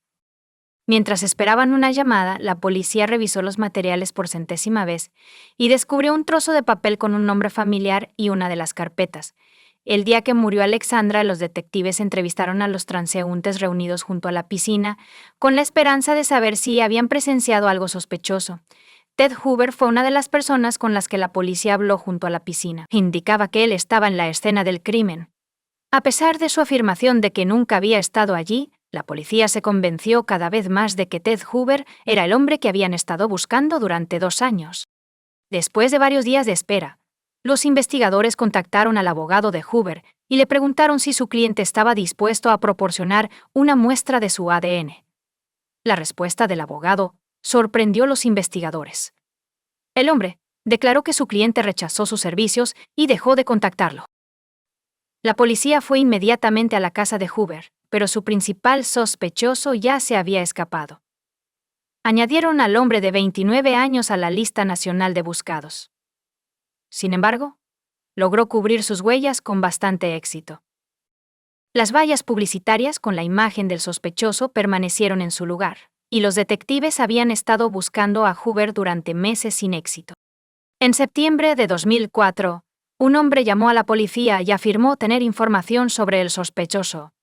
Speaker 1: Mientras esperaban una llamada, la policía revisó los materiales por 100ª vez y descubrió un trozo de papel con un nombre familiar y una de las carpetas. El día que murió Alexandra, los detectives entrevistaron a los transeúntes reunidos junto a la piscina con la esperanza de saber si habían presenciado algo sospechoso. Ted Hoover fue una de las personas con las que la policía habló junto a la piscina. Indicaba que él estaba en la escena del crimen. A pesar de su afirmación de que nunca había estado allí, la policía se convenció cada vez más de que Ted Hoover era el hombre que habían estado buscando durante 2 años. Después de varios días de espera, los investigadores contactaron al abogado de Hoover y le preguntaron si su cliente estaba dispuesto a proporcionar una muestra de su ADN. La respuesta del abogado sorprendió a los investigadores. El hombre declaró que su cliente rechazó sus servicios y dejó de contactarlo. La policía fue inmediatamente a la casa de Hoover, pero su principal sospechoso ya se había escapado. Añadieron al hombre de 29 años a la lista nacional de buscados. Sin embargo, logró cubrir sus huellas con bastante éxito. Las vallas publicitarias con la imagen del sospechoso permanecieron en su lugar, y los detectives habían estado buscando a Hoover durante meses sin éxito. En septiembre de 2004, un hombre llamó a la policía y afirmó tener información sobre el sospechoso.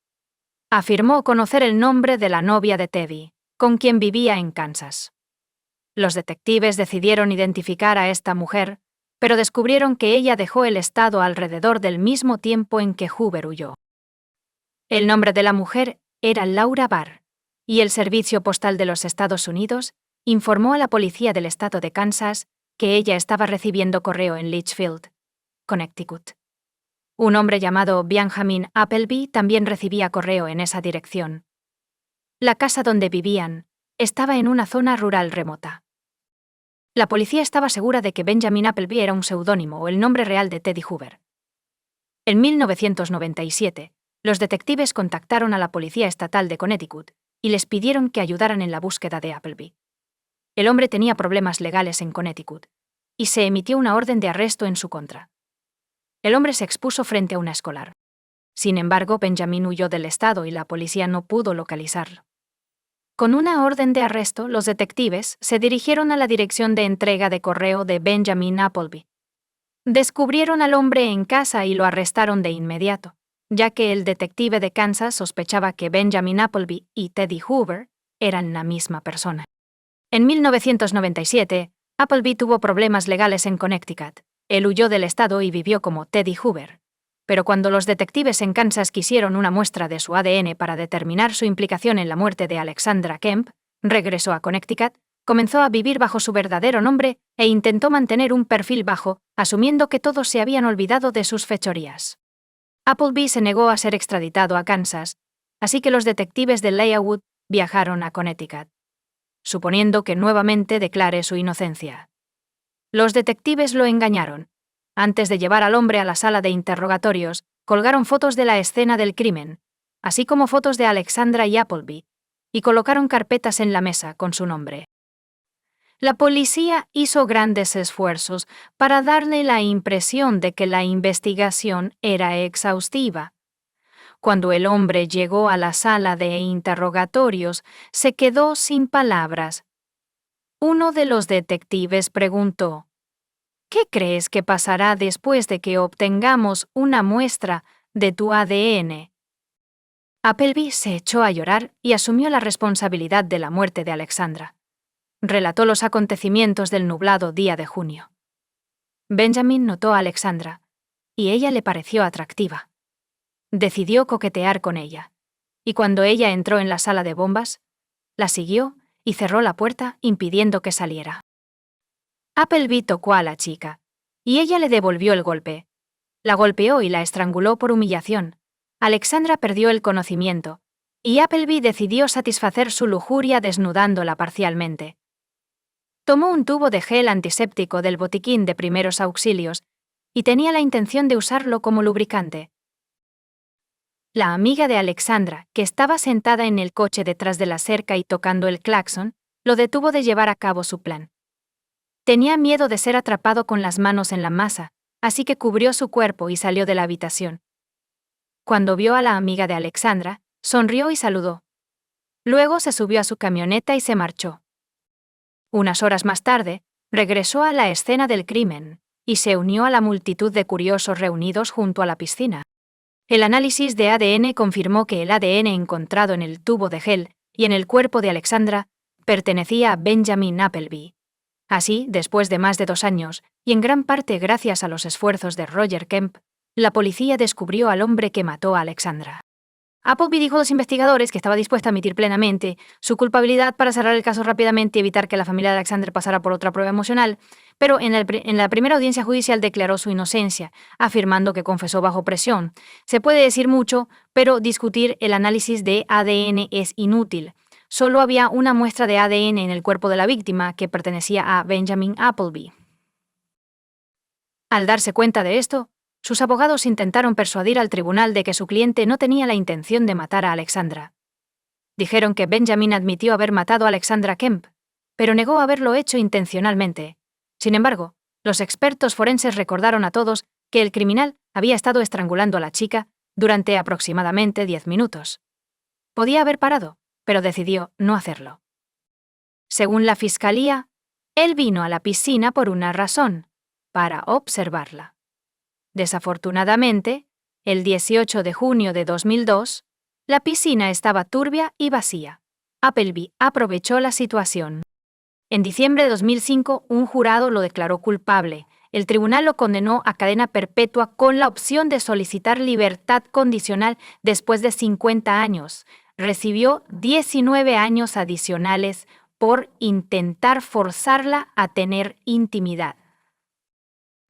Speaker 1: Afirmó conocer el nombre de la novia de Teddy, con quien vivía en Kansas. Los detectives decidieron identificar a esta mujer pero descubrieron que ella dejó el estado alrededor del mismo tiempo en que Hoover huyó. El nombre de la mujer era Laura Barr, y el Servicio Postal de los Estados Unidos informó a la policía del estado de Kansas que ella estaba recibiendo correo en Litchfield, Connecticut. Un hombre llamado Benjamin Appleby también recibía correo en esa dirección. La casa donde vivían estaba en una zona rural remota. La policía estaba segura de que Benjamin Appleby era un seudónimo o el nombre real de Teddy Hoover. En 1997, los detectives contactaron a la Policía Estatal de Connecticut y les pidieron que ayudaran en la búsqueda de Appleby. El hombre tenía problemas legales en Connecticut y se emitió una orden de arresto en su contra. El hombre se expuso frente a una escolar. Sin embargo, Benjamin huyó del estado y la policía no pudo localizarlo. Con una orden de arresto, los detectives se dirigieron a la dirección de entrega de correo de Benjamin Appleby. Descubrieron al hombre en casa y lo arrestaron de inmediato, ya que el detective de Kansas sospechaba que Benjamin Appleby y Teddy Hoover eran la misma persona. En 1997, Appleby tuvo problemas legales en Connecticut. Él huyó del estado y vivió como Teddy Hoover. Pero cuando los detectives en Kansas quisieron una muestra de su ADN para determinar su implicación en la muerte de Alexandra Kemp, regresó a Connecticut, comenzó a vivir bajo su verdadero nombre e intentó mantener un perfil bajo, asumiendo que todos se habían olvidado de sus fechorías. Appleby se negó a ser extraditado a Kansas, así que los detectives de Leawood viajaron a Connecticut, suponiendo que nuevamente declare su inocencia. Los detectives lo engañaron. Antes de llevar al hombre a la sala de interrogatorios, colgaron fotos de la escena del crimen, así como fotos de Alexandra y Appleby, y colocaron carpetas en la mesa con su nombre. La policía hizo grandes esfuerzos para darle la impresión de que la investigación era exhaustiva. Cuando el hombre llegó a la sala de interrogatorios, se quedó sin palabras. Uno de los detectives preguntó: ¿qué crees que pasará después de que obtengamos una muestra de tu ADN? Appleby se echó a llorar y asumió la responsabilidad de la muerte de Alexandra. Relató los acontecimientos del nublado día de junio. Benjamin notó a Alexandra, y ella le pareció atractiva. Decidió coquetear con ella, y cuando ella entró en la sala de bombas, la siguió y cerró la puerta impidiendo que saliera. Appleby tocó a la chica, y ella le devolvió el golpe. La golpeó y la estranguló por humillación. Alexandra perdió el conocimiento, y Appleby decidió satisfacer su lujuria desnudándola parcialmente. Tomó un tubo de gel antiséptico del botiquín de primeros auxilios y tenía la intención de usarlo como lubricante. La amiga de Alexandra, que estaba sentada en el coche detrás de la cerca y tocando el claxon, lo detuvo de llevar a cabo su plan. Tenía miedo de ser atrapado con las manos en la masa, así que cubrió su cuerpo y salió de la habitación. Cuando vio a la amiga de Alexandra, sonrió y saludó. Luego se subió a su camioneta y se marchó. Unas horas más tarde, regresó a la escena del crimen y se unió a la multitud de curiosos reunidos junto a la piscina. El análisis de ADN confirmó que el ADN encontrado en el tubo de gel y en el cuerpo de Alexandra pertenecía a Benjamin Appleby. Así, después de más de 2 años, y en gran parte gracias a los esfuerzos de Roger Kemp, la policía descubrió al hombre que mató a Alexandra. Appleby dijo a los investigadores que estaba dispuesta a admitir plenamente su culpabilidad para cerrar el caso rápidamente y evitar que la familia de Alexandra pasara por otra prueba emocional, pero en la primera audiencia judicial declaró su inocencia, afirmando que confesó bajo presión. Se puede decir mucho, pero discutir el análisis de ADN es inútil. Solo había una muestra de ADN en el cuerpo de la víctima que pertenecía a Benjamin Appleby. Al darse cuenta de esto, sus abogados intentaron persuadir al tribunal de que su cliente no tenía la intención de matar a Alexandra. Dijeron que Benjamin admitió haber matado a Alexandra Kemp, pero negó haberlo hecho intencionalmente. Sin embargo, los expertos forenses recordaron a todos que el criminal había estado estrangulando a la chica durante aproximadamente 10 minutos. Podía haber parado, pero decidió no hacerlo. Según la fiscalía, él vino a la piscina por una razón: para observarla. Desafortunadamente, el 18 de junio de 2002, la piscina estaba turbia y vacía. Appleby aprovechó la situación. En diciembre de 2005, un jurado lo declaró culpable el tribunal lo condenó a cadena perpetua con la opción de solicitar libertad condicional después de 50 años. Recibió 19 años adicionales por intentar forzarla a tener intimidad.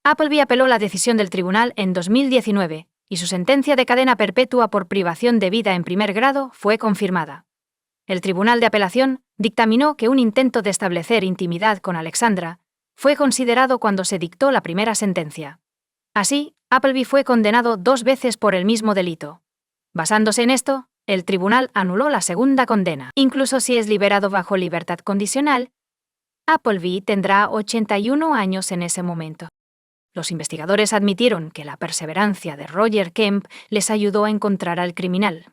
Speaker 1: Appleby apeló la decisión del tribunal en 2019 y su sentencia de cadena perpetua por privación de vida en primer grado fue confirmada. El Tribunal de Apelación dictaminó que un intento de establecer intimidad con Alexandra fue considerado cuando se dictó la primera sentencia. Así, Appleby fue condenado 2 veces por el mismo delito. Basándose en esto, el tribunal anuló la segunda condena. Incluso si es liberado bajo libertad condicional, Appleby tendrá 81 años en ese momento. Los investigadores admitieron que la perseverancia de Roger Kemp les ayudó a encontrar al criminal.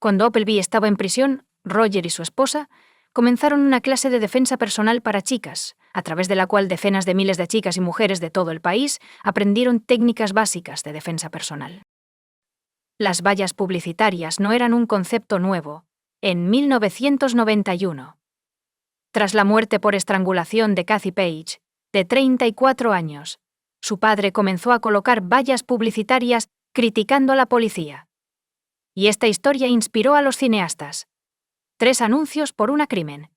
Speaker 1: Cuando Appleby estaba en prisión, Roger y su esposa comenzaron una clase de defensa personal para chicas, a través de la cual decenas de miles de chicas y mujeres de todo el país aprendieron técnicas básicas de defensa personal. Las vallas publicitarias no eran un concepto nuevo. En 1991, tras la muerte por estrangulación de Kathy Page, de 34 años, su padre comenzó a colocar vallas publicitarias criticando a la policía. Y esta historia inspiró a los cineastas. 3 anuncios por un crimen.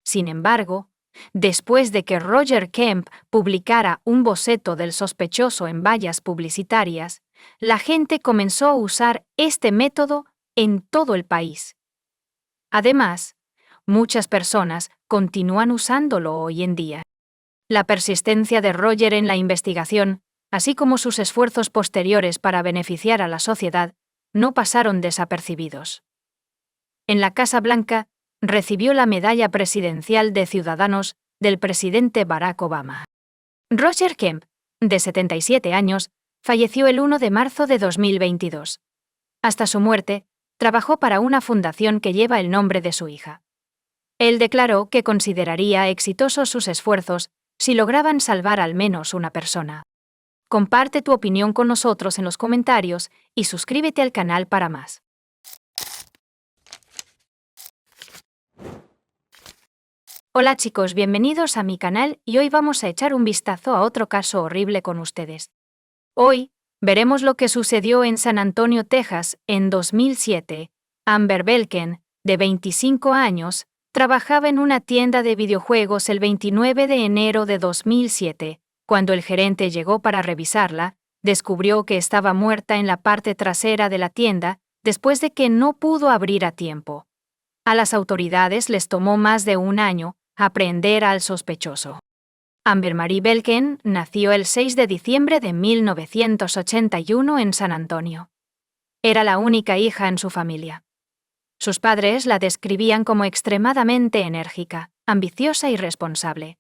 Speaker 1: Sin embargo, después de que Roger Kemp publicara un boceto del sospechoso en vallas publicitarias, la gente comenzó a usar este método en todo el país. Además, muchas personas continúan usándolo hoy en día. La persistencia de Roger en la investigación, así como sus esfuerzos posteriores para beneficiar a la sociedad, no pasaron desapercibidos. En la Casa Blanca, recibió la Medalla Presidencial de Ciudadanos del presidente Barack Obama. Roger Kemp, de 77 años, falleció el 1 de marzo de 2022. Hasta su muerte, trabajó para una fundación que lleva el nombre de su hija. Él declaró que consideraría exitosos sus esfuerzos si lograban salvar al menos una persona. Comparte tu opinión con nosotros en los comentarios y suscríbete al canal para más. Hola chicos, bienvenidos a mi canal y hoy vamos a echar un vistazo a otro caso horrible con ustedes. Hoy veremos lo que sucedió en San Antonio, Texas, en 2007. Amber Belken, de 25 años, trabajaba en una tienda de videojuegos el 29 de enero de 2007. Cuando el gerente llegó para revisarla, descubrió que estaba muerta en la parte trasera de la tienda después de que no pudo abrir a tiempo. A las autoridades les tomó más de 1 año aprehender al sospechoso. Amber Marie Belken nació el 6 de diciembre de 1981 en San Antonio. Era la única hija en su familia. Sus padres la describían como extremadamente enérgica, ambiciosa y responsable.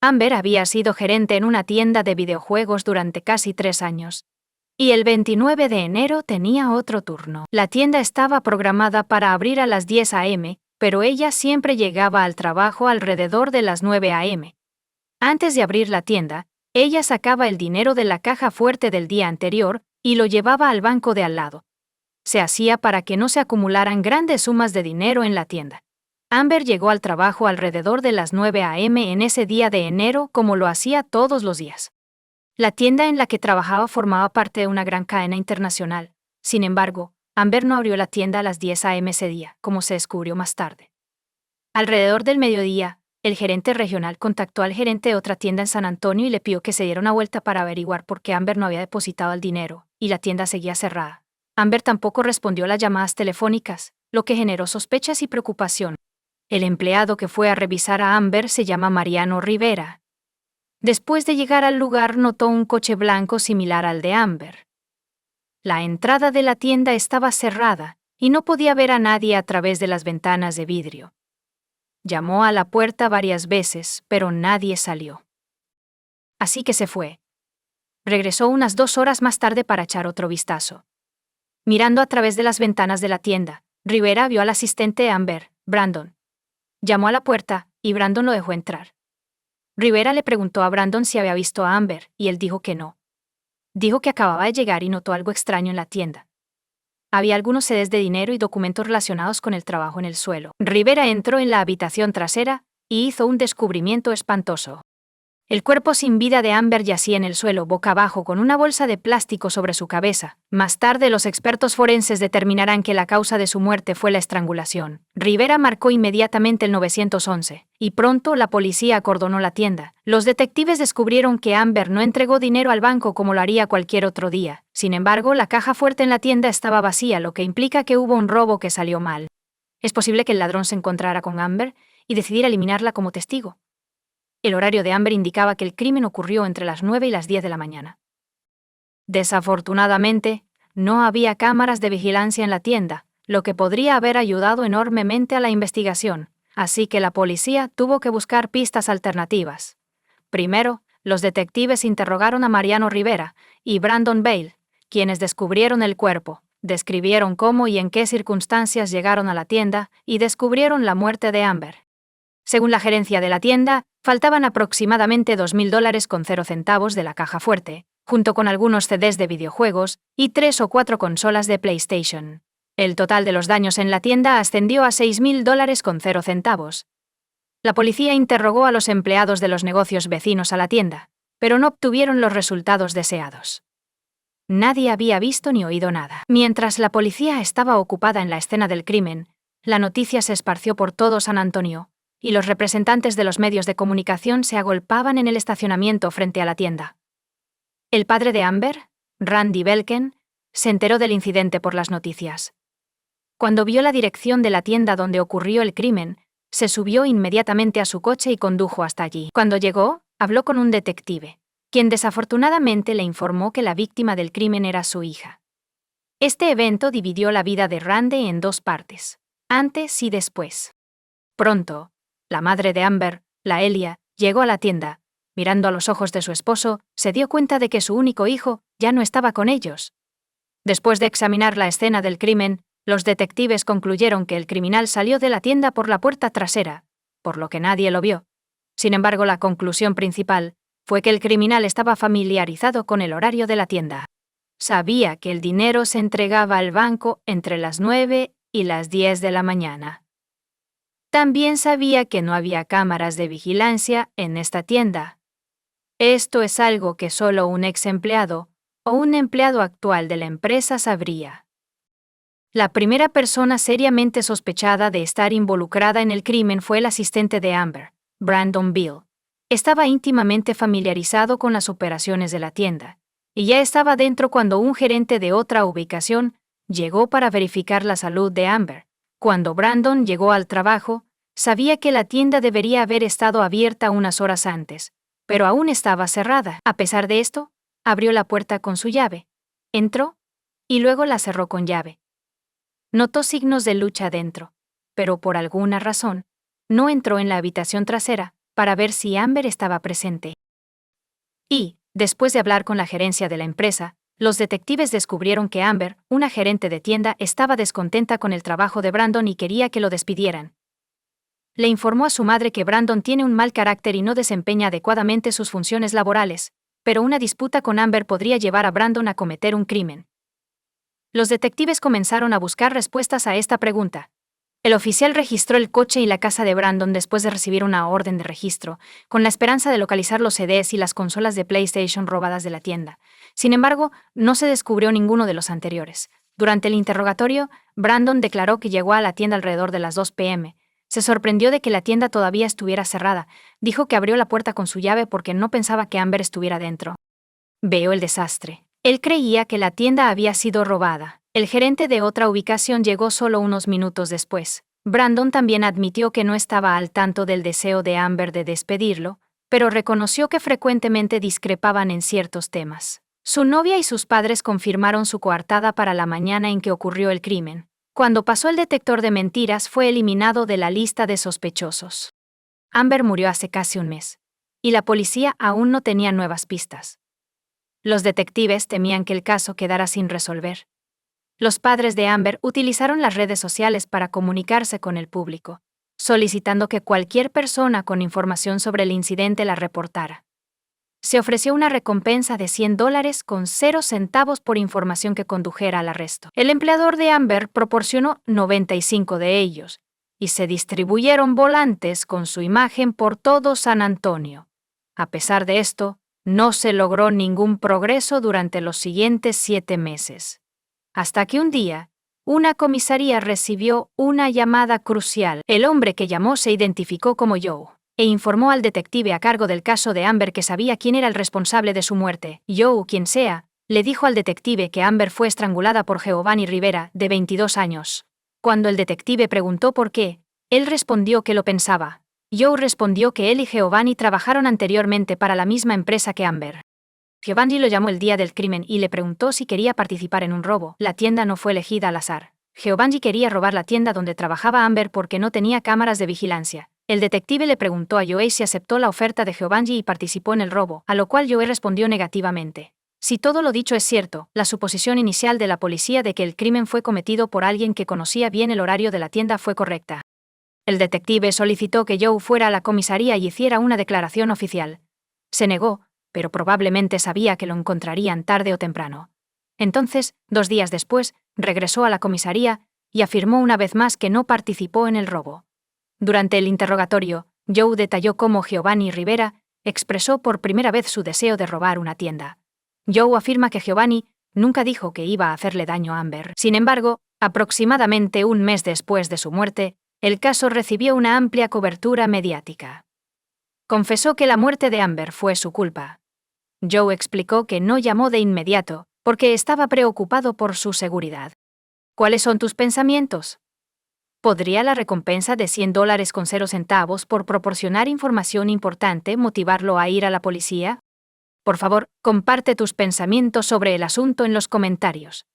Speaker 1: Amber había sido gerente en una tienda de videojuegos durante casi 3 años. Y el 29 de enero tenía otro turno. La tienda estaba programada para abrir a las 10 a.m., pero ella siempre llegaba al trabajo alrededor de las 9 a.m. Antes de abrir la tienda, ella sacaba el dinero de la caja fuerte del día anterior y lo llevaba al banco de al lado. Se hacía para que no se acumularan grandes sumas de dinero en la tienda. Amber llegó al trabajo alrededor de las 9 a.m. en ese día de enero como lo hacía todos los días. La tienda en la que trabajaba formaba parte de una gran cadena internacional. Sin embargo, Amber no abrió la tienda a las 10 a.m. ese día, como se descubrió más tarde. Alrededor del mediodía, el gerente regional contactó al gerente de otra tienda en San Antonio y le pidió que se diera una vuelta para averiguar por qué Amber no había depositado el dinero, y la tienda seguía cerrada. Amber tampoco respondió a las llamadas telefónicas, lo que generó sospechas y preocupación. El empleado que fue a revisar a Amber se llama Mariano Rivera. Después de llegar al lugar, notó un coche blanco similar al de Amber. La entrada de la tienda estaba cerrada y no podía ver a nadie a través de las ventanas de vidrio. Llamó a la puerta varias veces, pero nadie salió. Así que se fue. Regresó unas 2 horas más tarde para echar otro vistazo. Mirando a través de las ventanas de la tienda, Rivera vio al asistente de Amber, Brandon. Llamó a la puerta y Brandon lo dejó entrar. Rivera le preguntó a Brandon si había visto a Amber y él dijo que no. Dijo que acababa de llegar y notó algo extraño en la tienda. Había algunos CDs de dinero y documentos relacionados con el trabajo en el suelo. Rivera entró en la habitación trasera y hizo un descubrimiento espantoso. El cuerpo sin vida de Amber yacía en el suelo boca abajo con una bolsa de plástico sobre su cabeza. Más tarde los expertos forenses determinarán que la causa de su muerte fue la estrangulación. Rivera marcó inmediatamente el 911, y pronto la policía acordonó la tienda. Los detectives descubrieron que Amber no entregó dinero al banco como lo haría cualquier otro día. Sin embargo, la caja fuerte en la tienda estaba vacía, lo que implica que hubo un robo que salió mal. Es posible que el ladrón se encontrara con Amber y decidiera eliminarla como testigo. El horario de Amber indicaba que el crimen ocurrió entre las 9 y las 10 de la mañana. Desafortunadamente, no había cámaras de vigilancia en la tienda, lo que podría haber ayudado enormemente a la investigación, así que la policía tuvo que buscar pistas alternativas. Primero, los detectives interrogaron a Mariano Rivera y Brandon Bale, quienes descubrieron el cuerpo, describieron cómo y en qué circunstancias llegaron a la tienda y descubrieron la muerte de Amber. Según la gerencia de la tienda, faltaban aproximadamente $2,000 con 0 centavos de la caja fuerte, junto con algunos CDs de videojuegos y 3 o 4 consolas de PlayStation. El total de los daños en la tienda ascendió a $6,000 con 0 centavos. La policía interrogó a los empleados de los negocios vecinos a la tienda, pero no obtuvieron los resultados deseados. Nadie había visto ni oído nada. Mientras la policía estaba ocupada en la escena del crimen, la noticia se esparció por todo San Antonio, y los representantes de los medios de comunicación se agolpaban en el estacionamiento frente a la tienda. El padre de Amber, Randy Belken, se enteró del incidente por las noticias. Cuando vio la dirección de la tienda donde ocurrió el crimen, se subió inmediatamente a su coche y condujo hasta allí. Cuando llegó, habló con un detective, quien desafortunadamente le informó que la víctima del crimen era su hija. Este evento dividió la vida de Randy en 2 partes, antes y después. Pronto, la madre de Amber, la Elia, llegó a la tienda. Mirando a los ojos de su esposo, se dio cuenta de que su único hijo ya no estaba con ellos. Después de examinar la escena del crimen, los detectives concluyeron que el criminal salió de la tienda por la puerta trasera, por lo que nadie lo vio. Sin embargo, la conclusión principal fue que el criminal estaba familiarizado con el horario de la tienda. Sabía que el dinero se entregaba al banco entre las 9 y las 10 de la mañana. También sabía que no había cámaras de vigilancia en esta tienda. Esto es algo que solo un ex empleado o un empleado actual de la empresa sabría. La primera persona seriamente sospechada de estar involucrada en el crimen fue el asistente de Amber, Brandon Beal. Estaba íntimamente familiarizado con las operaciones de la tienda, y ya estaba dentro cuando un gerente de otra ubicación llegó para verificar la salud de Amber. Cuando Brandon llegó al trabajo, sabía que la tienda debería haber estado abierta unas horas antes, pero aún estaba cerrada. A pesar de esto, abrió la puerta con su llave, entró y luego la cerró con llave. Notó signos de lucha dentro, pero por alguna razón, no entró en la habitación trasera para ver si Amber estaba presente. Y, después de hablar con la gerencia de la empresa, los detectives descubrieron que Amber, una gerente de tienda, estaba descontenta con el trabajo de Brandon y quería que lo despidieran. Le informó a su madre que Brandon tiene un mal carácter y no desempeña adecuadamente sus funciones laborales, pero una disputa con Amber podría llevar a Brandon a cometer un crimen. Los detectives comenzaron a buscar respuestas a esta pregunta. El oficial registró el coche y la casa de Brandon después de recibir una orden de registro, con la esperanza de localizar los CDs y las consolas de PlayStation robadas de la tienda. Sin embargo, no se descubrió ninguno de los anteriores. Durante el interrogatorio, Brandon declaró que llegó a la tienda alrededor de las 2 p.m. Se sorprendió de que la tienda todavía estuviera cerrada. Dijo que abrió la puerta con su llave porque no pensaba que Amber estuviera dentro. Veo el desastre. Él creía que la tienda había sido robada. El gerente de otra ubicación llegó solo unos minutos después. Brandon también admitió que no estaba al tanto del deseo de Amber de despedirlo, pero reconoció que frecuentemente discrepaban en ciertos temas. Su novia y sus padres confirmaron su coartada para la mañana en que ocurrió el crimen. Cuando pasó el detector de mentiras, fue eliminado de la lista de sospechosos. Amber murió hace casi un mes, y la policía aún no tenía nuevas pistas. Los detectives temían que el caso quedara sin resolver. Los padres de Amber utilizaron las redes sociales para comunicarse con el público, solicitando que cualquier persona con información sobre el incidente la reportara. Se ofreció una recompensa de $100 con 0 centavos por información que condujera al arresto. El empleador de Amber proporcionó 95 de ellos, y se distribuyeron volantes con su imagen por todo San Antonio. A pesar de esto, no se logró ningún progreso durante los siguientes 7 meses. Hasta que un día, una comisaría recibió una llamada crucial. El hombre que llamó se identificó como Joe e informó al detective a cargo del caso de Amber que sabía quién era el responsable de su muerte. Joe, quien sea, le dijo al detective que Amber fue estrangulada por Giovanni Rivera, de 22 años. Cuando el detective preguntó por qué, él respondió que lo pensaba. Joe respondió que él y Giovanni trabajaron anteriormente para la misma empresa que Amber. Giovanni lo llamó el día del crimen y le preguntó si quería participar en un robo. La tienda no fue elegida al azar. Giovanni quería robar la tienda donde trabajaba Amber porque no tenía cámaras de vigilancia. El detective le preguntó a Joe si aceptó la oferta de Giovanni y participó en el robo, a lo cual Joe respondió negativamente. Si todo lo dicho es cierto, la suposición inicial de la policía de que el crimen fue cometido por alguien que conocía bien el horario de la tienda fue correcta. El detective solicitó que Joe fuera a la comisaría y hiciera una declaración oficial. Se negó, pero probablemente sabía que lo encontrarían tarde o temprano. Entonces, 2 días después, regresó a la comisaría y afirmó una vez más que no participó en el robo. Durante el interrogatorio, Joe detalló cómo Giovanni Rivera expresó por primera vez su deseo de robar una tienda. Joe afirma que Giovanni nunca dijo que iba a hacerle daño a Amber. Sin embargo, aproximadamente un mes después de su muerte, el caso recibió una amplia cobertura mediática. Confesó que la muerte de Amber fue su culpa. Joe explicó que no llamó de inmediato porque estaba preocupado por su seguridad. ¿Cuáles son tus pensamientos? ¿Podría la recompensa de $100.00 por proporcionar información importante motivarlo a ir a la policía? Por favor, comparte tus pensamientos sobre el asunto en los comentarios.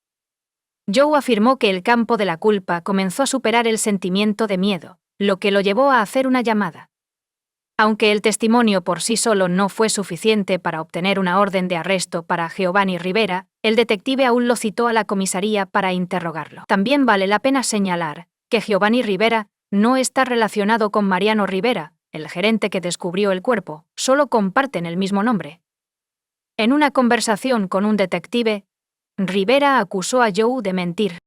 Speaker 1: Joe afirmó que el campo de la culpa comenzó a superar el sentimiento de miedo, lo que lo llevó a hacer una llamada. Aunque el testimonio por sí solo no fue suficiente para obtener una orden de arresto para Giovanni Rivera, el detective aún lo citó a la comisaría para interrogarlo. También vale la pena señalar que Giovanni Rivera no está relacionado con Mariano Rivera, el gerente que descubrió el cuerpo, solo comparten el mismo nombre. En una conversación con un detective, Rivera acusó a Joe de mentir.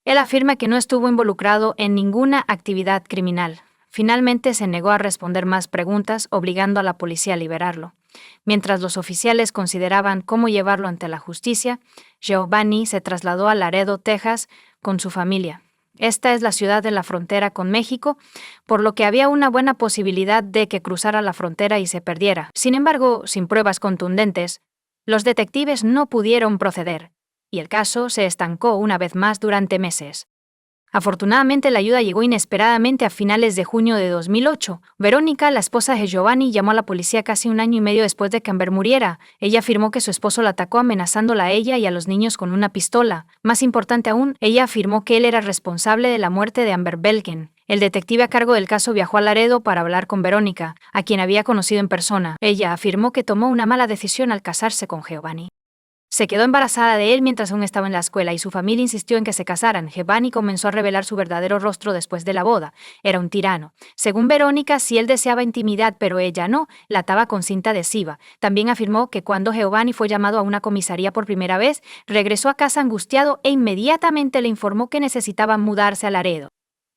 Speaker 1: Él afirma que no estuvo involucrado en ninguna actividad criminal. Finalmente se negó a responder más preguntas, obligando a la policía a liberarlo. Mientras los oficiales consideraban cómo llevarlo ante la justicia, Giovanni se trasladó a Laredo, Texas, con su familia. Esta es la ciudad de la frontera con México, por lo que había una buena posibilidad de que cruzara la frontera y se perdiera. Sin embargo, sin pruebas contundentes, los detectives no pudieron proceder, y el caso se estancó una vez más durante meses. Afortunadamente, la ayuda llegó inesperadamente a finales de junio de 2008. Verónica, la esposa de Giovanni, llamó a la policía casi 1 año y medio después de que Amber muriera. Ella afirmó que su esposo la atacó amenazándola a ella y a los niños con una pistola. Más importante aún, ella afirmó que él era responsable de la muerte de Amber Belkin. El detective a cargo del caso viajó a Laredo para hablar con Verónica, a quien había conocido en persona. Ella afirmó que tomó una mala decisión al casarse con Giovanni. Se quedó embarazada de él mientras aún estaba en la escuela y su familia insistió en que se casaran. Giovanni comenzó a revelar su verdadero rostro después de la boda. Era un tirano. Según Verónica, si él deseaba intimidad pero ella no, la ataba con cinta adhesiva. También afirmó que cuando Giovanni fue llamado a una comisaría por primera vez, regresó a casa angustiado e inmediatamente le informó que necesitaban mudarse a Laredo.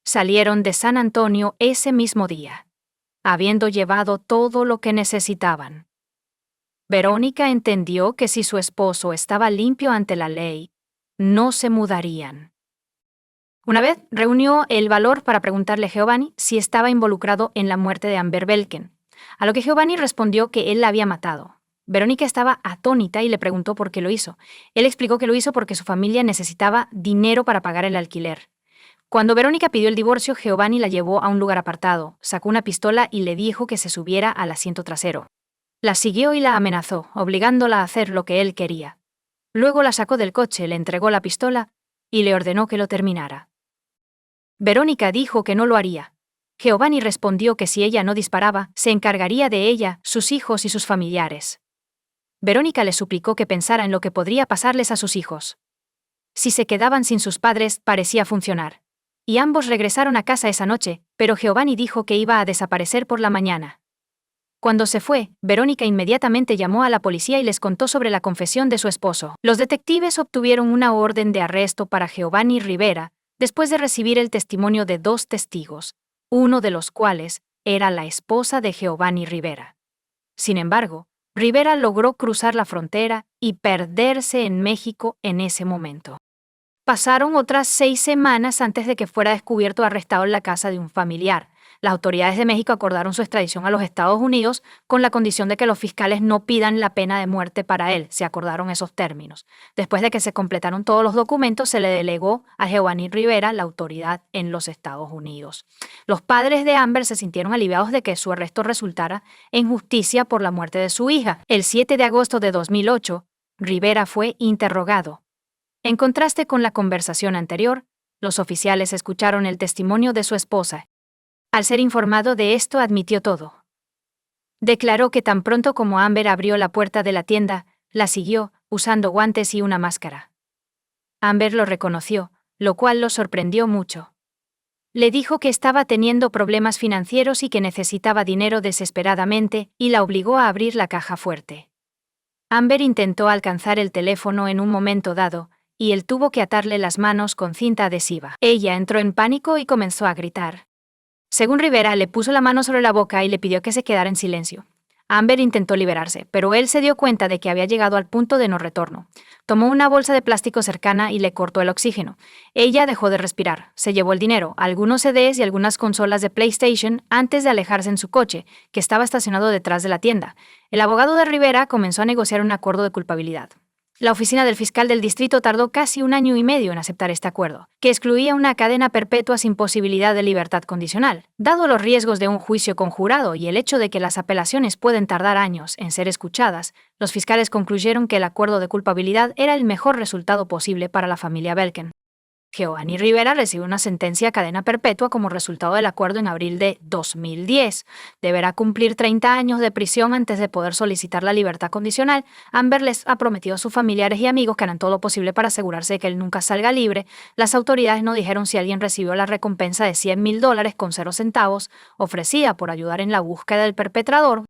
Speaker 1: Salieron de San Antonio ese mismo día, habiendo llevado todo lo que necesitaban. Verónica entendió que si su esposo estaba limpio ante la ley, no se mudarían. Una vez reunió el valor para preguntarle a Giovanni si estaba involucrado en la muerte de Amber Belkin, a lo que Giovanni respondió que él la había matado. Verónica estaba atónita y le preguntó por qué lo hizo. Él explicó que lo hizo porque su familia necesitaba dinero para pagar el alquiler. Cuando Verónica pidió el divorcio, Giovanni la llevó a un lugar apartado, sacó una pistola y le dijo que se subiera al asiento trasero. La siguió y la amenazó, obligándola a hacer lo que él quería. Luego la sacó del coche, le entregó la pistola y le ordenó que lo terminara. Verónica dijo que no lo haría. Giovanni respondió que si ella no disparaba, se encargaría de ella, sus hijos y sus familiares. Verónica le suplicó que pensara en lo que podría pasarles a sus hijos. Si se quedaban sin sus padres, parecía funcionar. Y ambos regresaron a casa esa noche, pero Giovanni dijo que iba a desaparecer por la mañana. Cuando se fue, Verónica inmediatamente llamó a la policía y les contó sobre la confesión de su esposo. Los detectives obtuvieron una orden de arresto para Giovanni Rivera después de recibir el testimonio de 2 testigos, uno de los cuales era la esposa de Giovanni Rivera. Sin embargo, Rivera logró cruzar la frontera y perderse en México en ese momento. Pasaron otras 6 semanas antes de que fuera descubierto o arrestado en la casa de un familiar. Las autoridades de México acordaron su extradición a los Estados Unidos con la condición de que los fiscales no pidan la pena de muerte para él. Se acordaron esos términos. Después de que se completaron todos los documentos, se le delegó a Jewanny Rivera la autoridad en los Estados Unidos. Los padres de Amber se sintieron aliviados de que su arresto resultara en justicia por la muerte de su hija. El 7 de agosto de 2008, Rivera fue interrogado. En contraste con la conversación anterior, los oficiales escucharon el testimonio de su esposa. Al ser informado de esto, admitió todo. Declaró que tan pronto como Amber abrió la puerta de la tienda, la siguió, usando guantes y una máscara. Amber lo reconoció, lo cual lo sorprendió mucho. Le dijo que estaba teniendo problemas financieros y que necesitaba dinero desesperadamente, y la obligó a abrir la caja fuerte. Amber intentó alcanzar el teléfono en un momento dado, y él tuvo que atarle las manos con cinta adhesiva. Ella entró en pánico y comenzó a gritar. Según Rivera, le puso la mano sobre la boca y le pidió que se quedara en silencio. Amber intentó liberarse, pero él se dio cuenta de que había llegado al punto de no retorno. Tomó una bolsa de plástico cercana y le cortó el oxígeno. Ella dejó de respirar, se llevó el dinero, algunos CDs y algunas consolas de PlayStation antes de alejarse en su coche, que estaba estacionado detrás de la tienda. El abogado de Rivera comenzó a negociar un acuerdo de culpabilidad. La oficina del fiscal del distrito tardó casi 1 año y medio en aceptar este acuerdo, que excluía una cadena perpetua sin posibilidad de libertad condicional. Dado los riesgos de un juicio conjurado y el hecho de que las apelaciones pueden tardar años en ser escuchadas, los fiscales concluyeron que el acuerdo de culpabilidad era el mejor resultado posible para la familia Belken. Jewanny Rivera recibió una sentencia a cadena perpetua como resultado del acuerdo en abril de 2010. Deberá cumplir 30 años de prisión antes de poder solicitar la libertad condicional. Amber les ha prometido a sus familiares y amigos que harán todo lo posible para asegurarse de que él nunca salga libre. Las autoridades no dijeron si alguien recibió la recompensa de $100,000 con 0 centavos ofrecida por ayudar en la búsqueda del perpetrador.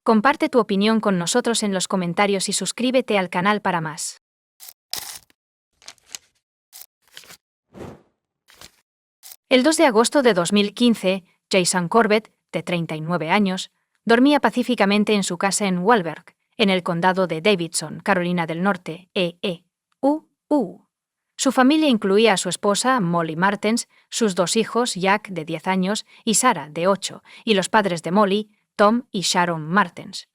Speaker 1: Comparte tu opinión con nosotros en los comentarios y suscríbete al canal para más. El 2 de agosto de 2015, Jason Corbett, de 39 años, dormía pacíficamente en su casa en Wahlberg, en el condado de Davidson, Carolina del Norte, Su familia incluía a su esposa, Molly Martens, sus 2 hijos, Jack, de 10 años, y Sarah, de 8, y los padres de Molly, Tom y Sharon Martens.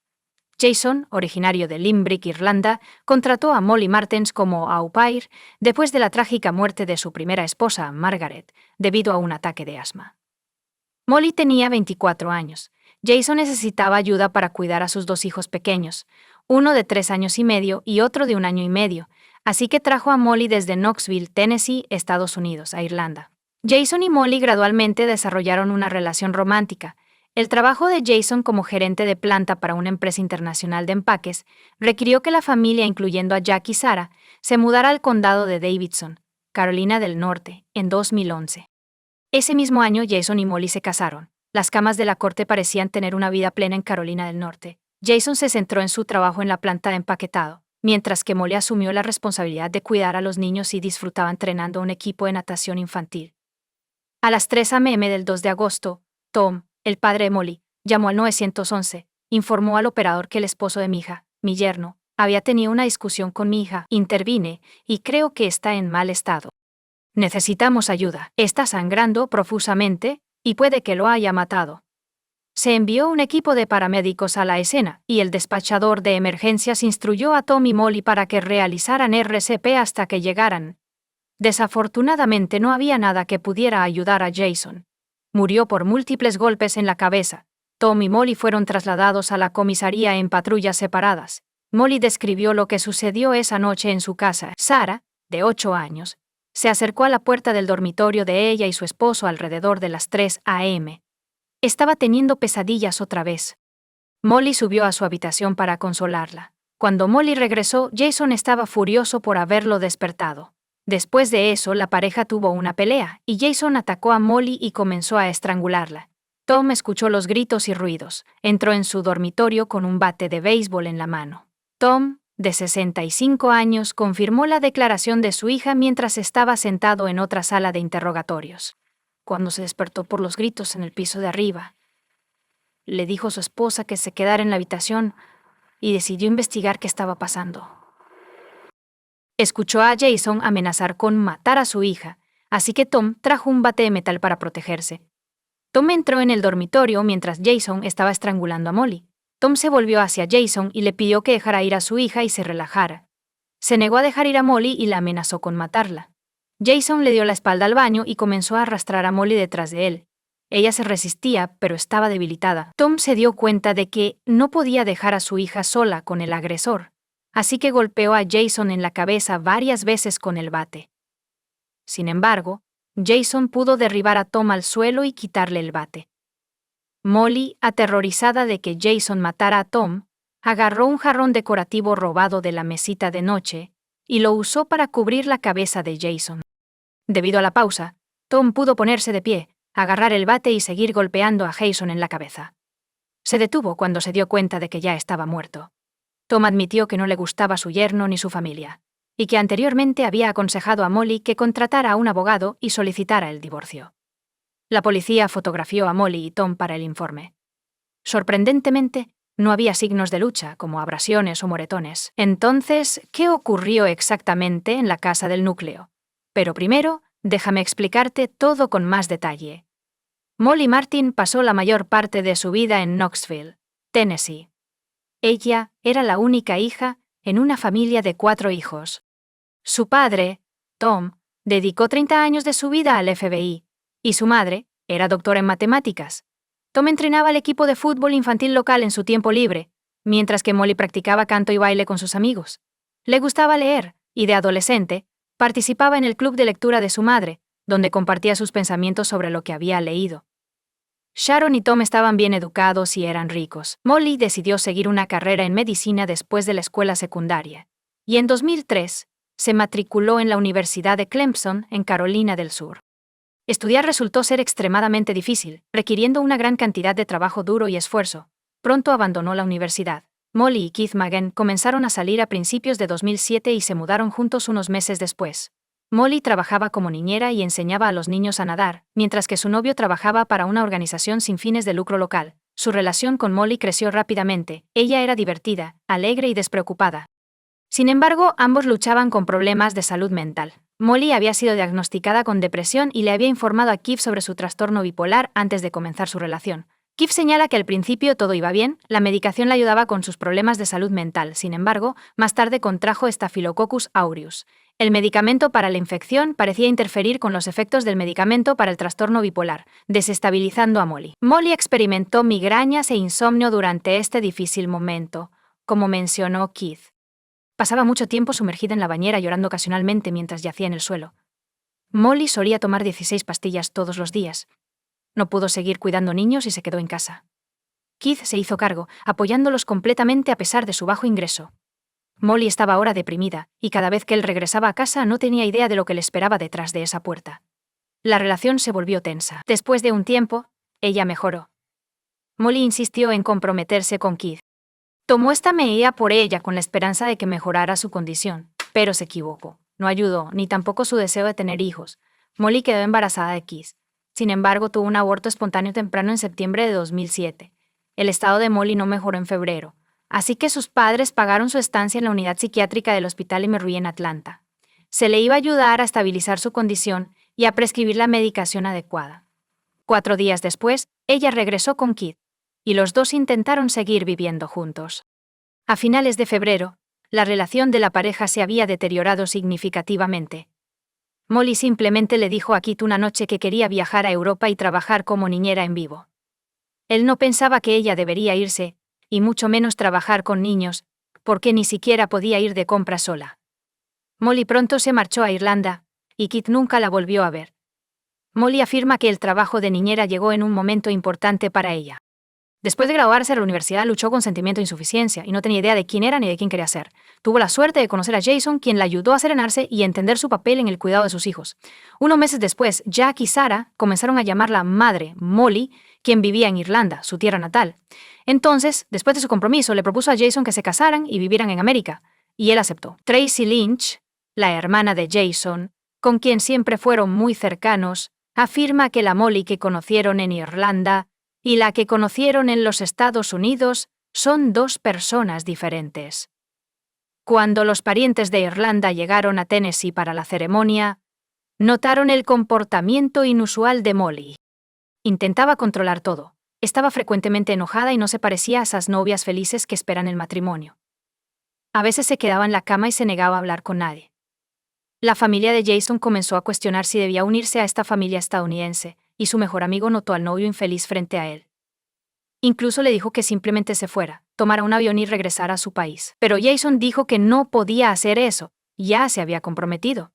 Speaker 1: Jason, originario de Limerick, Irlanda, contrató a Molly Martens como au pair después de la trágica muerte de su primera esposa, Margaret, debido a un ataque de asma. Molly tenía 24 años. Jason necesitaba ayuda para cuidar a sus 2 hijos pequeños, uno de 3 años y medio y otro de 1 año y medio, así que trajo a Molly desde Knoxville, Tennessee, Estados Unidos, a Irlanda. Jason y Molly gradualmente desarrollaron una relación romántica. El trabajo de Jason como gerente de planta para una empresa internacional de empaques requirió que la familia, incluyendo a Jack y Sarah, se mudara al condado de Davidson, Carolina del Norte, en 2011. Ese mismo año, Jason y Molly se casaron. Las camas de la corte parecían tener una vida plena en Carolina del Norte. Jason se centró en su trabajo en la planta de empaquetado, mientras que Molly asumió la responsabilidad de cuidar a los niños y disfrutaba entrenando un equipo de natación infantil. A las 3 a.m. del 2 de agosto, Tom, el padre de Molly, llamó al 911, informó al operador que el esposo de mi hija, mi yerno, había tenido una discusión con mi hija. Intervine, y creo que está en mal estado. Necesitamos ayuda. Está sangrando profusamente, y puede que lo haya matado. Se envió un equipo de paramédicos a la escena, y el despachador de emergencias instruyó a Tom y Molly para que realizaran RCP hasta que llegaran. Desafortunadamente no había nada que pudiera ayudar a Jason. Murió por múltiples golpes en la cabeza. Tom y Molly fueron trasladados a la comisaría en patrullas separadas. Molly describió lo que sucedió esa noche en su casa. Sarah, de 8 años, se acercó a la puerta del dormitorio de ella y su esposo alrededor de las 3 a.m. Estaba teniendo pesadillas otra vez. Molly subió a su habitación para consolarla. Cuando Molly regresó, Jason estaba furioso por haberlo despertado. Después de eso, la pareja tuvo una pelea, y Jason atacó a Molly y comenzó a estrangularla. Tom escuchó los gritos y ruidos. Entró en su dormitorio con un bate de béisbol en la mano. Tom, de 65 años, confirmó la declaración de su hija mientras estaba sentado en otra sala de interrogatorios. Cuando se despertó por los gritos en el piso de arriba, le dijo su esposa que se quedara en la habitación y decidió investigar qué estaba pasando. Escuchó a Jason amenazar con matar a su hija, así que Tom trajo un bate de metal para protegerse. Tom entró en el dormitorio mientras Jason estaba estrangulando a Molly. Tom se volvió hacia Jason y le pidió que dejara ir a su hija y se relajara. Se negó a dejar ir a Molly y la amenazó con matarla. Jason le dio la espalda al baño y comenzó a arrastrar a Molly detrás de él. Ella se resistía, pero estaba debilitada. Tom se dio cuenta de que no podía dejar a su hija sola con el agresor, así que golpeó a Jason en la cabeza varias veces con el bate. Sin embargo, Jason pudo derribar a Tom al suelo y quitarle el bate. Molly, aterrorizada de que Jason matara a Tom, agarró un jarrón decorativo robado de la mesita de noche y lo usó para cubrir la cabeza de Jason. Debido a la pausa, Tom pudo ponerse de pie, agarrar el bate y seguir golpeando a Jason en la cabeza. Se detuvo cuando se dio cuenta de que ya estaba muerto. Tom admitió que no le gustaba su yerno ni su familia, y que anteriormente había aconsejado a Molly que contratara a un abogado y solicitara el divorcio. La policía fotografió a Molly y Tom para el informe. Sorprendentemente, no había signos de lucha, como abrasiones o moretones. Entonces, ¿qué ocurrió exactamente en la casa del núcleo? Pero primero, déjame explicarte todo con más detalle. Molly Martin pasó la mayor parte de su vida en Knoxville, Tennessee. Ella era la única hija en una familia de 4 hijos. Su padre, Tom, dedicó 30 años de su vida al FBI, y su madre era doctora en matemáticas. Tom entrenaba al equipo de fútbol infantil local en su tiempo libre, mientras que Molly practicaba canto y baile con sus amigos. Le gustaba leer, y de adolescente, participaba en el club de lectura de su madre, donde compartía sus pensamientos sobre lo que había leído. Sharon y Tom estaban bien educados y eran ricos. Molly decidió seguir una carrera en medicina después de la escuela secundaria, y en 2003 se matriculó en la Universidad de Clemson, en Carolina del Sur. Estudiar resultó ser extremadamente difícil, requiriendo una gran cantidad de trabajo duro y esfuerzo. Pronto abandonó la universidad. Molly y Keith Magen comenzaron a salir a principios de 2007 y se mudaron juntos unos meses después. Molly trabajaba como niñera y enseñaba a los niños a nadar, mientras que su novio trabajaba para una organización sin fines de lucro local. Su relación con Molly creció rápidamente. Ella era divertida, alegre y despreocupada. Sin embargo, ambos luchaban con problemas de salud mental. Molly había sido diagnosticada con depresión y le había informado a Keith sobre su trastorno bipolar antes de comenzar su relación. Keith señala que al principio todo iba bien, la medicación le ayudaba con sus problemas de salud mental. Sin embargo, más tarde contrajo Staphylococcus aureus. El medicamento para la infección parecía interferir con los efectos del medicamento para el trastorno bipolar, desestabilizando a Molly. Molly experimentó migrañas e insomnio durante este difícil momento, como mencionó Keith. Pasaba mucho tiempo sumergida en la bañera llorando ocasionalmente mientras yacía en el suelo. Molly solía tomar 16 pastillas todos los días. No pudo seguir cuidando niños y se quedó en casa. Keith se hizo cargo, apoyándolos completamente a pesar de su bajo ingreso. Molly estaba ahora deprimida, y cada vez que él regresaba a casa no tenía idea de lo que le esperaba detrás de esa puerta. La relación se volvió tensa. Después de un tiempo, ella mejoró. Molly insistió en comprometerse con Keith. Tomó esta medida por ella con la esperanza de que mejorara su condición, pero se equivocó. No ayudó, ni tampoco su deseo de tener hijos. Molly quedó embarazada de Keith. Sin embargo, tuvo un aborto espontáneo temprano en septiembre de 2007. El estado de Molly no mejoró en febrero, así que sus padres pagaron su estancia en la unidad psiquiátrica del Hospital Emory en Atlanta. Se le iba a ayudar a estabilizar su condición y a prescribir la medicación adecuada. 4 días después, ella regresó con Keith, y los dos intentaron seguir viviendo juntos. A finales de febrero, la relación de la pareja se había deteriorado significativamente. Molly simplemente le dijo a Keith una noche que quería viajar a Europa y trabajar como niñera en vivo. Él no pensaba que ella debería irse, y mucho menos trabajar con niños, porque ni siquiera podía ir de compras sola. Molly pronto se marchó a Irlanda, y Keith nunca la volvió a ver. Molly afirma que el trabajo de niñera llegó en un momento importante para ella. Después de graduarse de la universidad, luchó con sentimiento de insuficiencia y no tenía idea de quién era ni de quién quería ser. Tuvo la suerte de conocer a Jason, quien la ayudó a serenarse y entender su papel en el cuidado de sus hijos. Unos meses después, Jack y Sarah comenzaron a llamarla madre Molly, quien vivía en Irlanda, su tierra natal. Entonces, después de su compromiso, le propuso a Jason que se casaran y vivieran en América, y él aceptó. Tracy Lynch, la hermana de Jason, con quien siempre fueron muy cercanos, afirma que la Molly que conocieron en Irlanda y la que conocieron en los Estados Unidos son dos personas diferentes. Cuando los parientes de Irlanda llegaron a Tennessee para la ceremonia, notaron el comportamiento inusual de Molly. Intentaba controlar todo, estaba frecuentemente enojada y no se parecía a esas novias felices que esperan el matrimonio. A veces se quedaba en la cama y se negaba a hablar con nadie. La familia de Jason comenzó a cuestionar si debía unirse a esta familia estadounidense, y su mejor amigo notó al novio infeliz frente a él. Incluso le dijo que simplemente se fuera, tomara un avión y regresara a su país. Pero Jason dijo que no podía hacer eso, ya se había comprometido.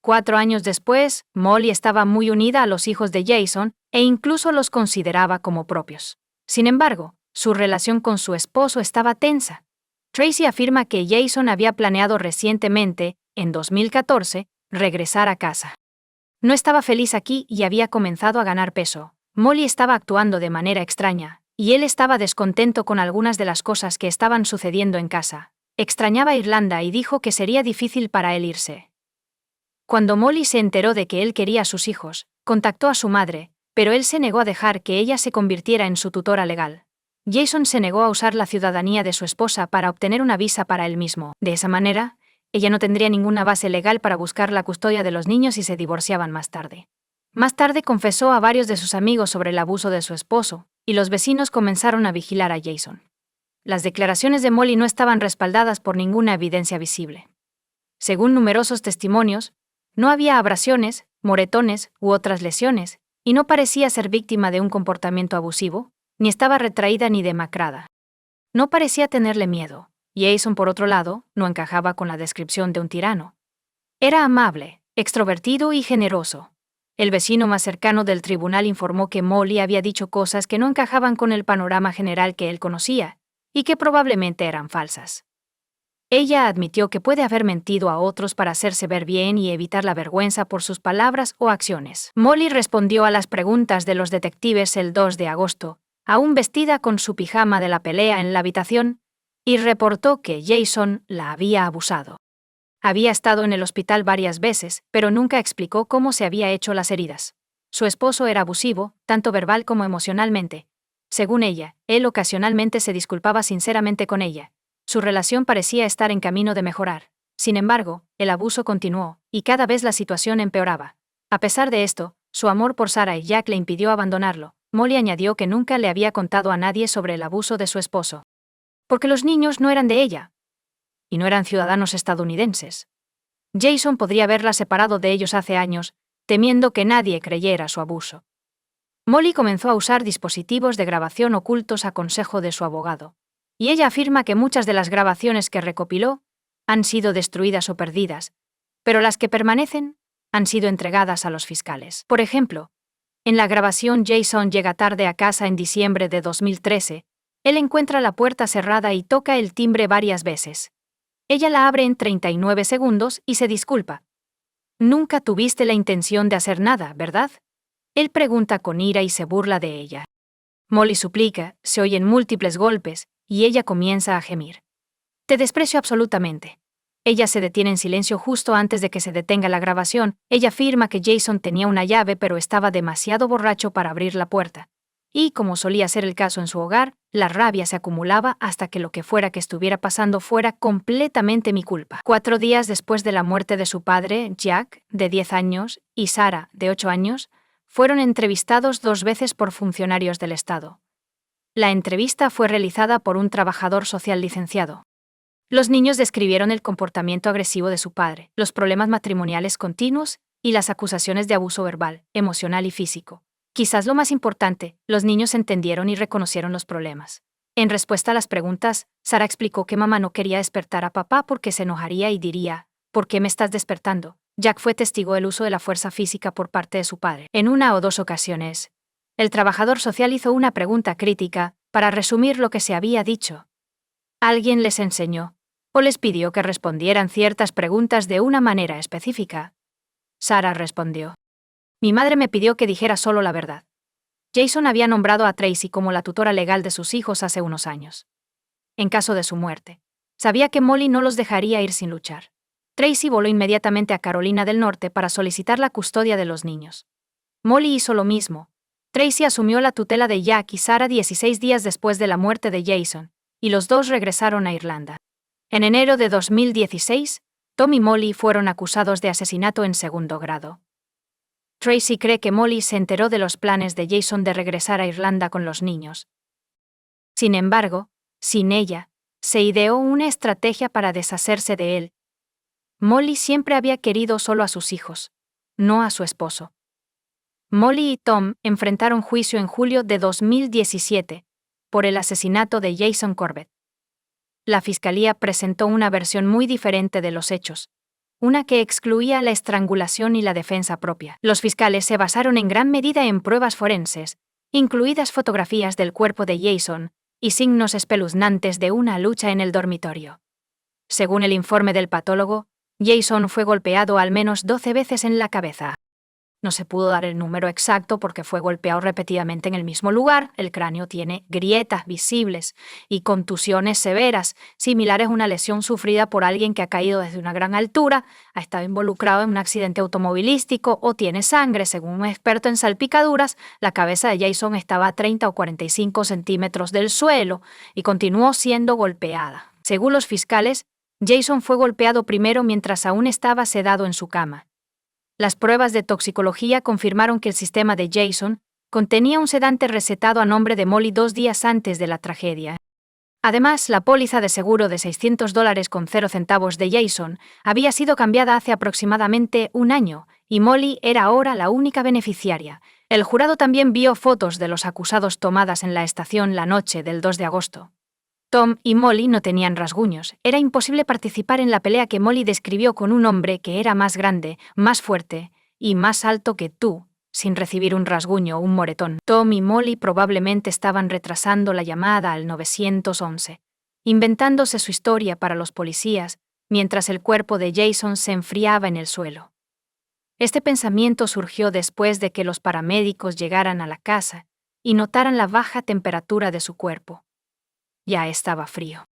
Speaker 1: 4 años después, Molly estaba muy unida a los hijos de Jason e incluso los consideraba como propios. Sin embargo, su relación con su esposo estaba tensa. Tracy afirma que Jason había planeado recientemente, en 2014, regresar a casa. No estaba feliz aquí y había comenzado a ganar peso. Molly estaba actuando de manera extraña, y él estaba descontento con algunas de las cosas que estaban sucediendo en casa. Extrañaba Irlanda y dijo que sería difícil para él irse. Cuando Molly se enteró de que él quería a sus hijos, contactó a su madre, pero él se negó a dejar que ella se convirtiera en su tutora legal. Jason se negó a usar la ciudadanía de su esposa para obtener una visa para él mismo. De esa manera, ella no tendría ninguna base legal para buscar la custodia de los niños si se divorciaban más tarde. Más tarde confesó a varios de sus amigos sobre el abuso de su esposo, y los vecinos comenzaron a vigilar a Jason. Las declaraciones de Molly no estaban respaldadas por ninguna evidencia visible. Según numerosos testimonios, no había abrasiones, moretones u otras lesiones, y no parecía ser víctima de un comportamiento abusivo, ni estaba retraída ni demacrada. No parecía tenerle miedo. Jason, por otro lado, no encajaba con la descripción de un tirano. Era amable, extrovertido y generoso. El vecino más cercano del tribunal informó que Molly había dicho cosas que no encajaban con el panorama general que él conocía, y que probablemente eran falsas. Ella admitió que puede haber mentido a otros para hacerse ver bien y evitar la vergüenza por sus palabras o acciones. Molly respondió a las preguntas de los detectives el 2 de agosto, aún vestida con su pijama de la pelea en la habitación, y reportó que Jason la había abusado. Había estado en el hospital varias veces, pero nunca explicó cómo se había hecho las heridas. Su esposo era abusivo, tanto verbal como emocionalmente. Según ella, él ocasionalmente se disculpaba sinceramente con ella. Su relación parecía estar en camino de mejorar. Sin embargo, el abuso continuó, y cada vez la situación empeoraba. A pesar de esto, su amor por Sarah y Jack le impidió abandonarlo. Molly añadió que nunca le había contado a nadie sobre el abuso de su esposo. Porque los niños no eran de ella. Y no eran ciudadanos estadounidenses. Jason podría haberla separado de ellos hace años, temiendo que nadie creyera su abuso. Molly comenzó a usar dispositivos de grabación ocultos a consejo de su abogado. Y ella afirma que muchas de las grabaciones que recopiló han sido destruidas o perdidas, pero las que permanecen han sido entregadas a los fiscales. Por ejemplo, en la grabación Jason llega tarde a casa en diciembre de 2013, él encuentra la puerta cerrada y toca el timbre varias veces. Ella la abre en 39 segundos y se disculpa. Nunca tuviste la intención de hacer nada, ¿verdad? Él pregunta con ira y se burla de ella. Molly suplica, se oyen múltiples golpes, y ella comienza a gemir. Te desprecio absolutamente. Ella se detiene en silencio justo antes de que se detenga la grabación. Ella afirma que Jason tenía una llave pero estaba demasiado borracho para abrir la puerta. Y, como solía ser el caso en su hogar, la rabia se acumulaba hasta que lo que fuera que estuviera pasando fuera completamente mi culpa. 4 días después de la muerte de su padre, Jack, de 10 años, y Sarah, de 8 años, fueron entrevistados 2 veces por funcionarios del Estado. La entrevista fue realizada por un trabajador social licenciado. Los niños describieron el comportamiento agresivo de su padre, los problemas matrimoniales continuos y las acusaciones de abuso verbal, emocional y físico. Quizás lo más importante, los niños entendieron y reconocieron los problemas. En respuesta a las preguntas, Sarah explicó que mamá no quería despertar a papá porque se enojaría y diría, ¿por qué me estás despertando? Jack fue testigo del uso de la fuerza física por parte de su padre. En 1 o 2 ocasiones, el trabajador social hizo una pregunta crítica para resumir lo que se había dicho. ¿Alguien les enseñó o les pidió que respondieran ciertas preguntas de una manera específica? Sarah respondió. Mi madre me pidió que dijera solo la verdad. Jason había nombrado a Tracy como la tutora legal de sus hijos hace unos años. En caso de su muerte, sabía que Molly no los dejaría ir sin luchar. Tracy voló inmediatamente a Carolina del Norte para solicitar la custodia de los niños. Molly hizo lo mismo, Tracy asumió la tutela de Jack y Sarah 16 días después de la muerte de Jason, y los dos regresaron a Irlanda. En enero de 2016, Tom y Molly fueron acusados de asesinato en segundo grado. Tracy cree que Molly se enteró de los planes de Jason de regresar a Irlanda con los niños. Sin embargo, sin ella, se ideó una estrategia para deshacerse de él. Molly siempre había querido solo a sus hijos, no a su esposo. Molly y Tom enfrentaron juicio en julio de 2017 por el asesinato de Jason Corbett. La fiscalía presentó una versión muy diferente de los hechos, una que excluía la estrangulación y la defensa propia. Los fiscales se basaron en gran medida en pruebas forenses, incluidas fotografías del cuerpo de Jason y signos espeluznantes de una lucha en el dormitorio. Según el informe del patólogo, Jason fue golpeado al menos 12 veces en la cabeza. No se pudo dar el número exacto porque fue golpeado repetidamente en el mismo lugar. El cráneo tiene grietas visibles y contusiones severas, similares a una lesión sufrida por alguien que ha caído desde una gran altura, ha estado involucrado en un accidente automovilístico o tiene sangre. Según un experto en salpicaduras, la cabeza de Jason estaba a 30 o 45 centímetros del suelo y continuó siendo golpeada. Según los fiscales, Jason fue golpeado primero mientras aún estaba sedado en su cama. Las pruebas de toxicología confirmaron que el sistema de Jason contenía un sedante recetado a nombre de Molly 2 días antes de la tragedia. Además, la póliza de seguro de $600.00 de Jason había sido cambiada hace aproximadamente un año, y Molly era ahora la única beneficiaria. El jurado también vio fotos de los acusados tomadas en la estación la noche del 2 de agosto. Tom y Molly no tenían rasguños. Era imposible participar en la pelea que Molly describió con un hombre que era más grande, más fuerte y más alto que tú, sin recibir un rasguño o un moretón. Tom y Molly probablemente estaban retrasando la llamada al 911, inventándose su historia para los policías, mientras el cuerpo de Jason se enfriaba en el suelo. Este pensamiento surgió después de que los paramédicos llegaran a la casa y notaran la baja temperatura de su cuerpo. Ya estaba frío.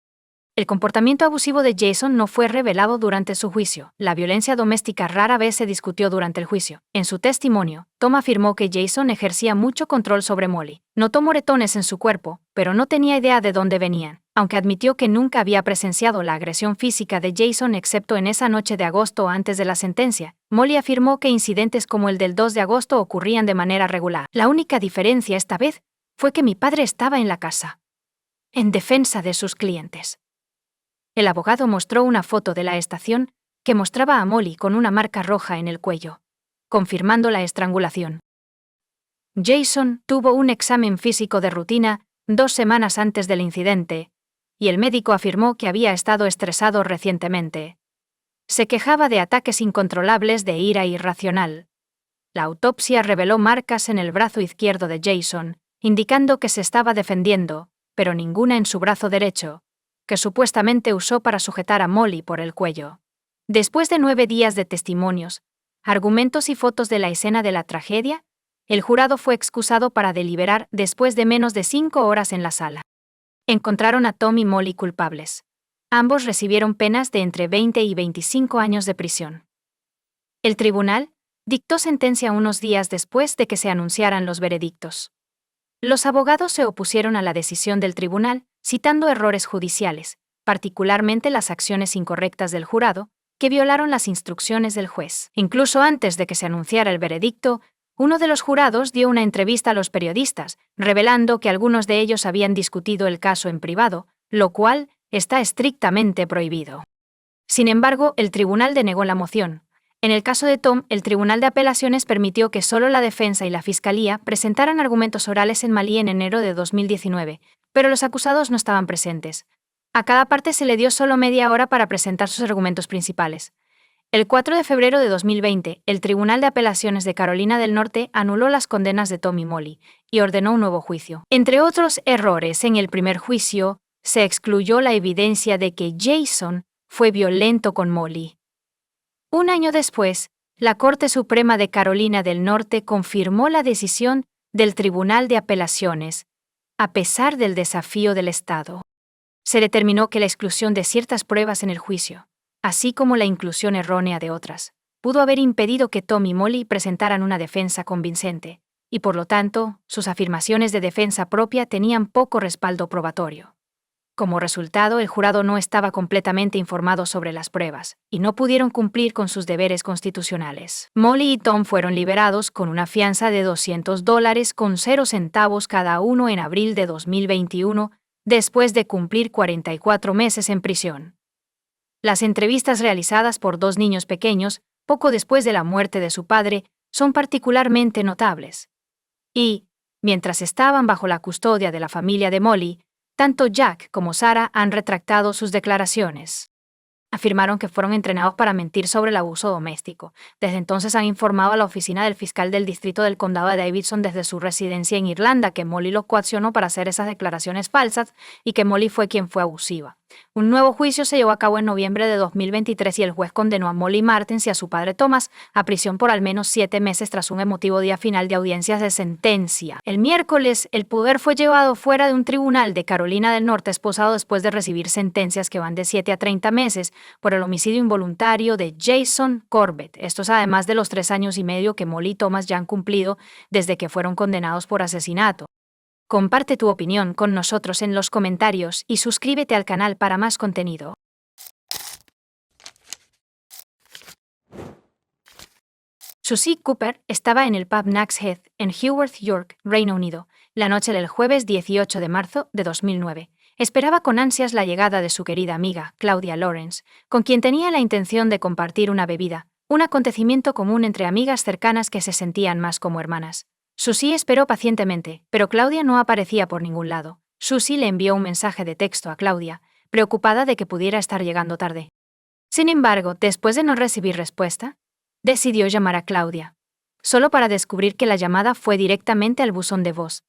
Speaker 1: El comportamiento abusivo de Jason no fue revelado durante su juicio. La violencia doméstica rara vez se discutió durante el juicio. En su testimonio, Tom afirmó que Jason ejercía mucho control sobre Molly. Notó moretones en su cuerpo, pero no tenía idea de dónde venían, aunque admitió que nunca había presenciado la agresión física de Jason excepto en esa noche de agosto antes de la sentencia. Molly afirmó que incidentes como el del 2 de agosto ocurrían de manera regular. La única diferencia esta vez fue que mi padre estaba en la casa. En defensa de sus clientes. El abogado mostró una foto de la estación que mostraba a Molly con una marca roja en el cuello, confirmando la estrangulación. Jason tuvo un examen físico de rutina 2 semanas antes del incidente, y el médico afirmó que había estado estresado recientemente. Se quejaba de ataques incontrolables de ira irracional. La autopsia reveló marcas en el brazo izquierdo de Jason, indicando que se estaba defendiendo, pero ninguna en su brazo derecho, que supuestamente usó para sujetar a Molly por el cuello. Después de 9 días de testimonios, argumentos y fotos de la escena de la tragedia, el jurado fue excusado para deliberar después de menos de 5 horas en la sala. Encontraron a Tom y Molly culpables. Ambos recibieron penas de entre 20 y 25 años de prisión. El tribunal dictó sentencia unos días después de que se anunciaran los veredictos. Los abogados se opusieron a la decisión del tribunal, citando errores judiciales, particularmente las acciones incorrectas del jurado, que violaron las instrucciones del juez. Incluso antes de que se anunciara el veredicto, uno de los jurados dio una entrevista a los periodistas, revelando que algunos de ellos habían discutido el caso en privado, lo cual está estrictamente prohibido. Sin embargo, el tribunal denegó la moción. En el caso de Tom, el Tribunal de Apelaciones permitió que solo la defensa y la fiscalía presentaran argumentos orales en Malí en enero de 2019, pero los acusados no estaban presentes. A cada parte se le dio solo media hora para presentar sus argumentos principales. El 4 de febrero de 2020, el Tribunal de Apelaciones de Carolina del Norte anuló las condenas de Tom y Molly y ordenó un nuevo juicio. Entre otros errores en el primer juicio, se excluyó la evidencia de que Jason fue violento con Molly. Un año después, la Corte Suprema de Carolina del Norte confirmó la decisión del Tribunal de Apelaciones, a pesar del desafío del Estado. Se determinó que la exclusión de ciertas pruebas en el juicio, así como la inclusión errónea de otras, pudo haber impedido que Tom y Molly presentaran una defensa convincente. y por lo tanto, sus afirmaciones de defensa propia tenían poco respaldo probatorio. Como resultado, el jurado no estaba completamente informado sobre las pruebas, y no pudieron cumplir con sus deberes constitucionales. Molly y Tom fueron liberados con una fianza de $200 con 0 centavos cada uno en abril de 2021, después de cumplir 44 meses en prisión. Las entrevistas realizadas por dos niños pequeños, poco después de la muerte de su padre, son particularmente notables. Y, mientras estaban bajo la custodia de la familia de Molly, tanto Jack como Sarah han retractado sus declaraciones. Afirmaron que fueron entrenados para mentir sobre el abuso doméstico. Desde entonces han informado a la oficina del fiscal del distrito del condado de Davidson desde su residencia en Irlanda que Molly los coaccionó para hacer esas declaraciones falsas y que Molly fue quien fue abusiva. Un nuevo juicio se llevó a cabo en noviembre de 2023 y el juez condenó a Molly Martens y a su padre Thomas a prisión por al menos 7 meses tras un emotivo día final de audiencias de sentencia. El miércoles, el poder fue llevado fuera de un tribunal de Carolina del Norte esposado después de recibir sentencias que van de 7 a 30 meses por el homicidio involuntario de Jason Corbett. Esto es además de los 3 años y medio que Molly y Thomas ya han cumplido desde que fueron condenados por asesinato. Comparte tu opinión con nosotros en los comentarios y suscríbete al canal para más contenido. Susie Cooper estaba en el pub Nag's Head, en Haworth, York, Reino Unido, la noche del jueves 18 de marzo de 2009. Esperaba con ansias la llegada de su querida amiga, Claudia Lawrence, con quien tenía la intención de compartir una bebida, un acontecimiento común entre amigas cercanas que se sentían más como hermanas. Susie esperó pacientemente, pero Claudia no aparecía por ningún lado. Susie le envió un mensaje de texto a Claudia, preocupada de que pudiera estar llegando tarde. Sin embargo, después de no recibir respuesta, decidió llamar a Claudia, solo para descubrir que la llamada fue directamente al buzón de voz.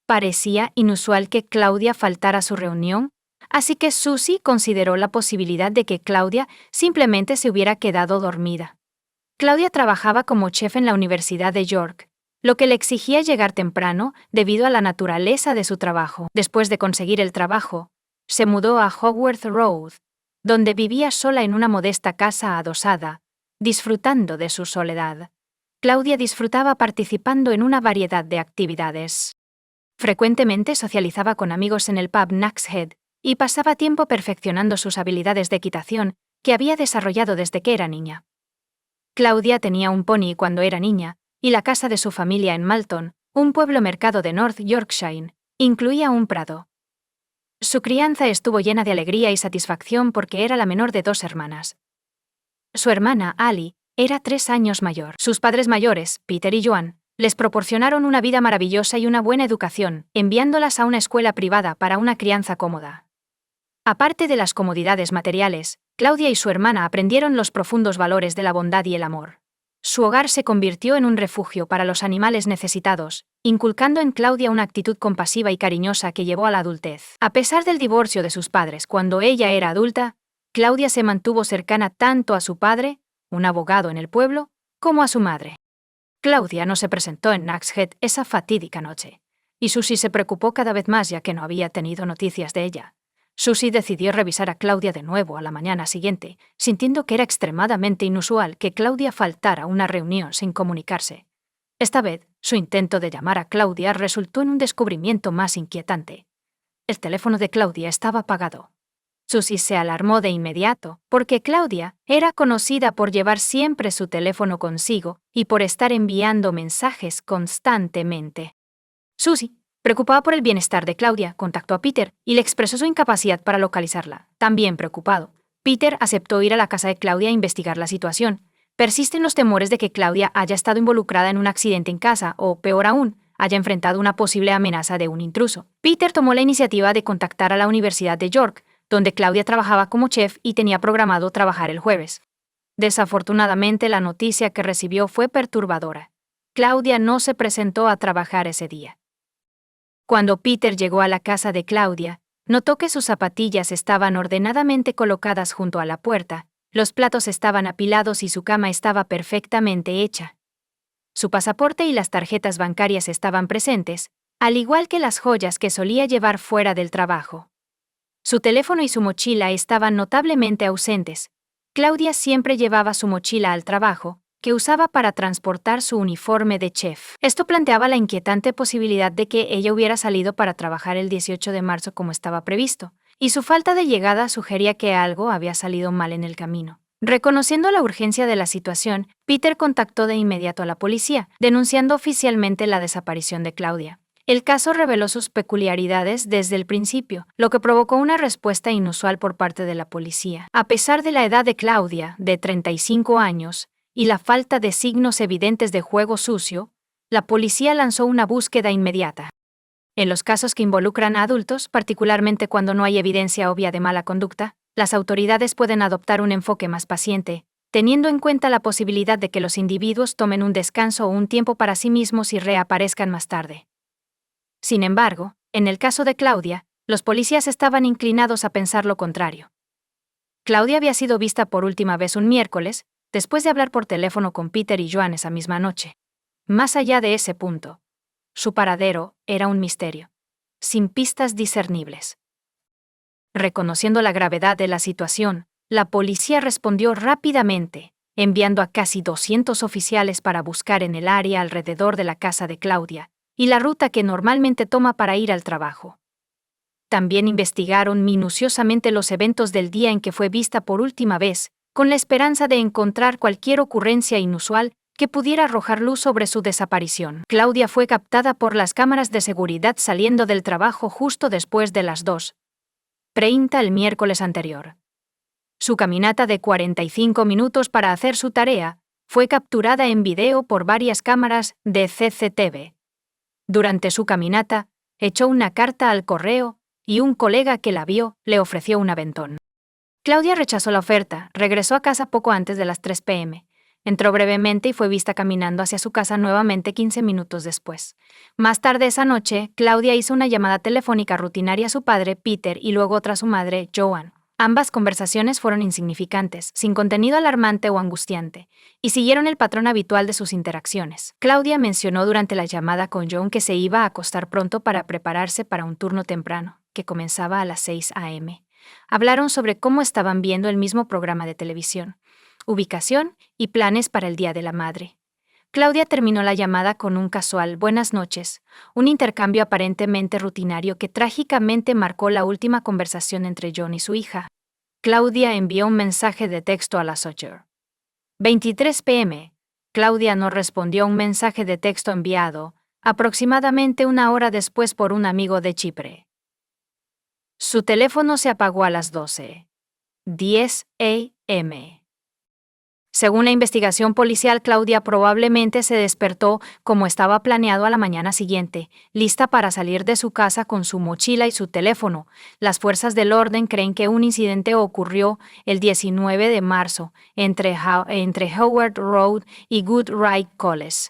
Speaker 1: Parecía inusual que Claudia faltara a su reunión, así que Susie consideró la posibilidad de que Claudia simplemente se hubiera quedado dormida. Claudia trabajaba como chef en la Universidad de York, lo que le exigía llegar temprano debido a la naturaleza de su trabajo. Después de conseguir el trabajo, se mudó a Haworth Road, donde vivía sola en una modesta casa adosada, disfrutando de su soledad. Claudia disfrutaba participando en una variedad de actividades. Frecuentemente socializaba con amigos en el pub Nag's Head y pasaba tiempo perfeccionando sus habilidades de equitación que había desarrollado desde que era niña. Claudia tenía un pony cuando era niña, y la casa de su familia en Malton, un pueblo mercado de North Yorkshire, incluía un prado. Su crianza estuvo llena de alegría y satisfacción porque era la menor de 2 hermanas. Su hermana, Ali, era 3 años mayor. Sus padres mayores, Peter y Joan, les proporcionaron una vida maravillosa y una buena educación, enviándolas a una escuela privada para una crianza cómoda. Aparte de las comodidades materiales, Claudia y su hermana aprendieron los profundos valores de la bondad y el amor. Su hogar se convirtió en un refugio para los animales necesitados, inculcando en Claudia una actitud compasiva y cariñosa que llevó a la adultez. A pesar del divorcio de sus padres cuando ella era adulta, Claudia se mantuvo cercana tanto a su padre, un abogado en el pueblo, como a su madre. Claudia no se presentó en Nag's Head esa fatídica noche, y Susie se preocupó cada vez más ya que no había tenido noticias de ella. Susie decidió revisar a Claudia de nuevo a la mañana siguiente, sintiendo que era extremadamente inusual que Claudia faltara a una reunión sin comunicarse. Esta vez, su intento de llamar a Claudia resultó en un descubrimiento más inquietante. El teléfono de Claudia estaba apagado. Susie se alarmó de inmediato, porque Claudia era conocida por llevar siempre su teléfono consigo y por estar enviando mensajes constantemente. Susie, preocupada por el bienestar de Claudia, contactó a Peter y le expresó su incapacidad para localizarla. También preocupado, Peter aceptó ir a la casa de Claudia a investigar la situación. Persisten los temores de que Claudia haya estado involucrada en un accidente en casa o, peor aún, haya enfrentado una posible amenaza de un intruso. Peter tomó la iniciativa de contactar a la Universidad de York, donde Claudia trabajaba como chef y tenía programado trabajar el jueves. Desafortunadamente, la noticia que recibió fue perturbadora. Claudia no se presentó a trabajar ese día. Cuando Peter llegó a la casa de Claudia, notó que sus zapatillas estaban ordenadamente colocadas junto a la puerta, los platos estaban apilados y su cama estaba perfectamente hecha. Su pasaporte y las tarjetas bancarias estaban presentes, al igual que las joyas que solía llevar fuera del trabajo. Su teléfono y su mochila estaban notablemente ausentes. Claudia siempre llevaba su mochila al trabajo, que usaba para transportar su uniforme de chef. Esto planteaba la inquietante posibilidad de que ella hubiera salido para trabajar el 18 de marzo como estaba previsto, y su falta de llegada sugería que algo había salido mal en el camino. Reconociendo la urgencia de la situación, Peter contactó de inmediato a la policía, denunciando oficialmente la desaparición de Claudia. El caso reveló sus peculiaridades desde el principio, lo que provocó una respuesta inusual por parte de la policía. A pesar de la edad de Claudia, de 35 años, y la falta de signos evidentes de juego sucio, la policía lanzó una búsqueda inmediata. En los casos que involucran a adultos, particularmente cuando no hay evidencia obvia de mala conducta, las autoridades pueden adoptar un enfoque más paciente, teniendo en cuenta la posibilidad de que los individuos tomen un descanso o un tiempo para sí mismos y reaparezcan más tarde. Sin embargo, en el caso de Claudia, los policías estaban inclinados a pensar lo contrario. Claudia había sido vista por última vez un miércoles, después de hablar por teléfono con Peter y Joan esa misma noche. Más allá de ese punto, su paradero era un misterio, sin pistas discernibles. Reconociendo la gravedad de la situación, la policía respondió rápidamente, enviando a casi 200 oficiales para buscar en el área alrededor de la casa de Claudia y la ruta que normalmente toma para ir al trabajo. También investigaron minuciosamente los eventos del día en que fue vista por última vez, con la esperanza de encontrar cualquier ocurrencia inusual que pudiera arrojar luz sobre su desaparición. Claudia fue captada por las cámaras de seguridad saliendo del trabajo justo después de las 2:30 el miércoles anterior. Su caminata de 45 minutos para hacer su tarea fue capturada en video por varias cámaras de CCTV. Durante su caminata, echó una carta al correo y un colega que la vio le ofreció un aventón. Claudia rechazó la oferta, regresó a casa poco antes de las 3 p.m., entró brevemente y fue vista caminando hacia su casa nuevamente 15 minutos después. Más tarde esa noche, Claudia hizo una llamada telefónica rutinaria a su padre, Peter, y luego otra a su madre, Joan. Ambas conversaciones fueron insignificantes, sin contenido alarmante o angustiante, y siguieron el patrón habitual de sus interacciones. Claudia mencionó durante la llamada con Joan que se iba a acostar pronto para prepararse para un turno temprano, que comenzaba a las 6 a.m. Hablaron sobre cómo estaban viendo el mismo programa de televisión, ubicación y planes para el Día de la Madre. Claudia terminó la llamada con un casual "buenas noches", un intercambio aparentemente rutinario que trágicamente marcó la última conversación entre John y su hija. Claudia envió un mensaje de texto a las 8:23 p.m. Claudia no respondió a un mensaje de texto enviado, aproximadamente una hora después por un amigo de Chipre. Su teléfono se apagó a las 12:10 a.m. Según la investigación policial, Claudia probablemente se despertó como estaba planeado a la mañana siguiente, lista para salir de su casa con su mochila y su teléfono. Las fuerzas del orden creen que un incidente ocurrió el 19 de marzo entre Howard Road y Goodrich College.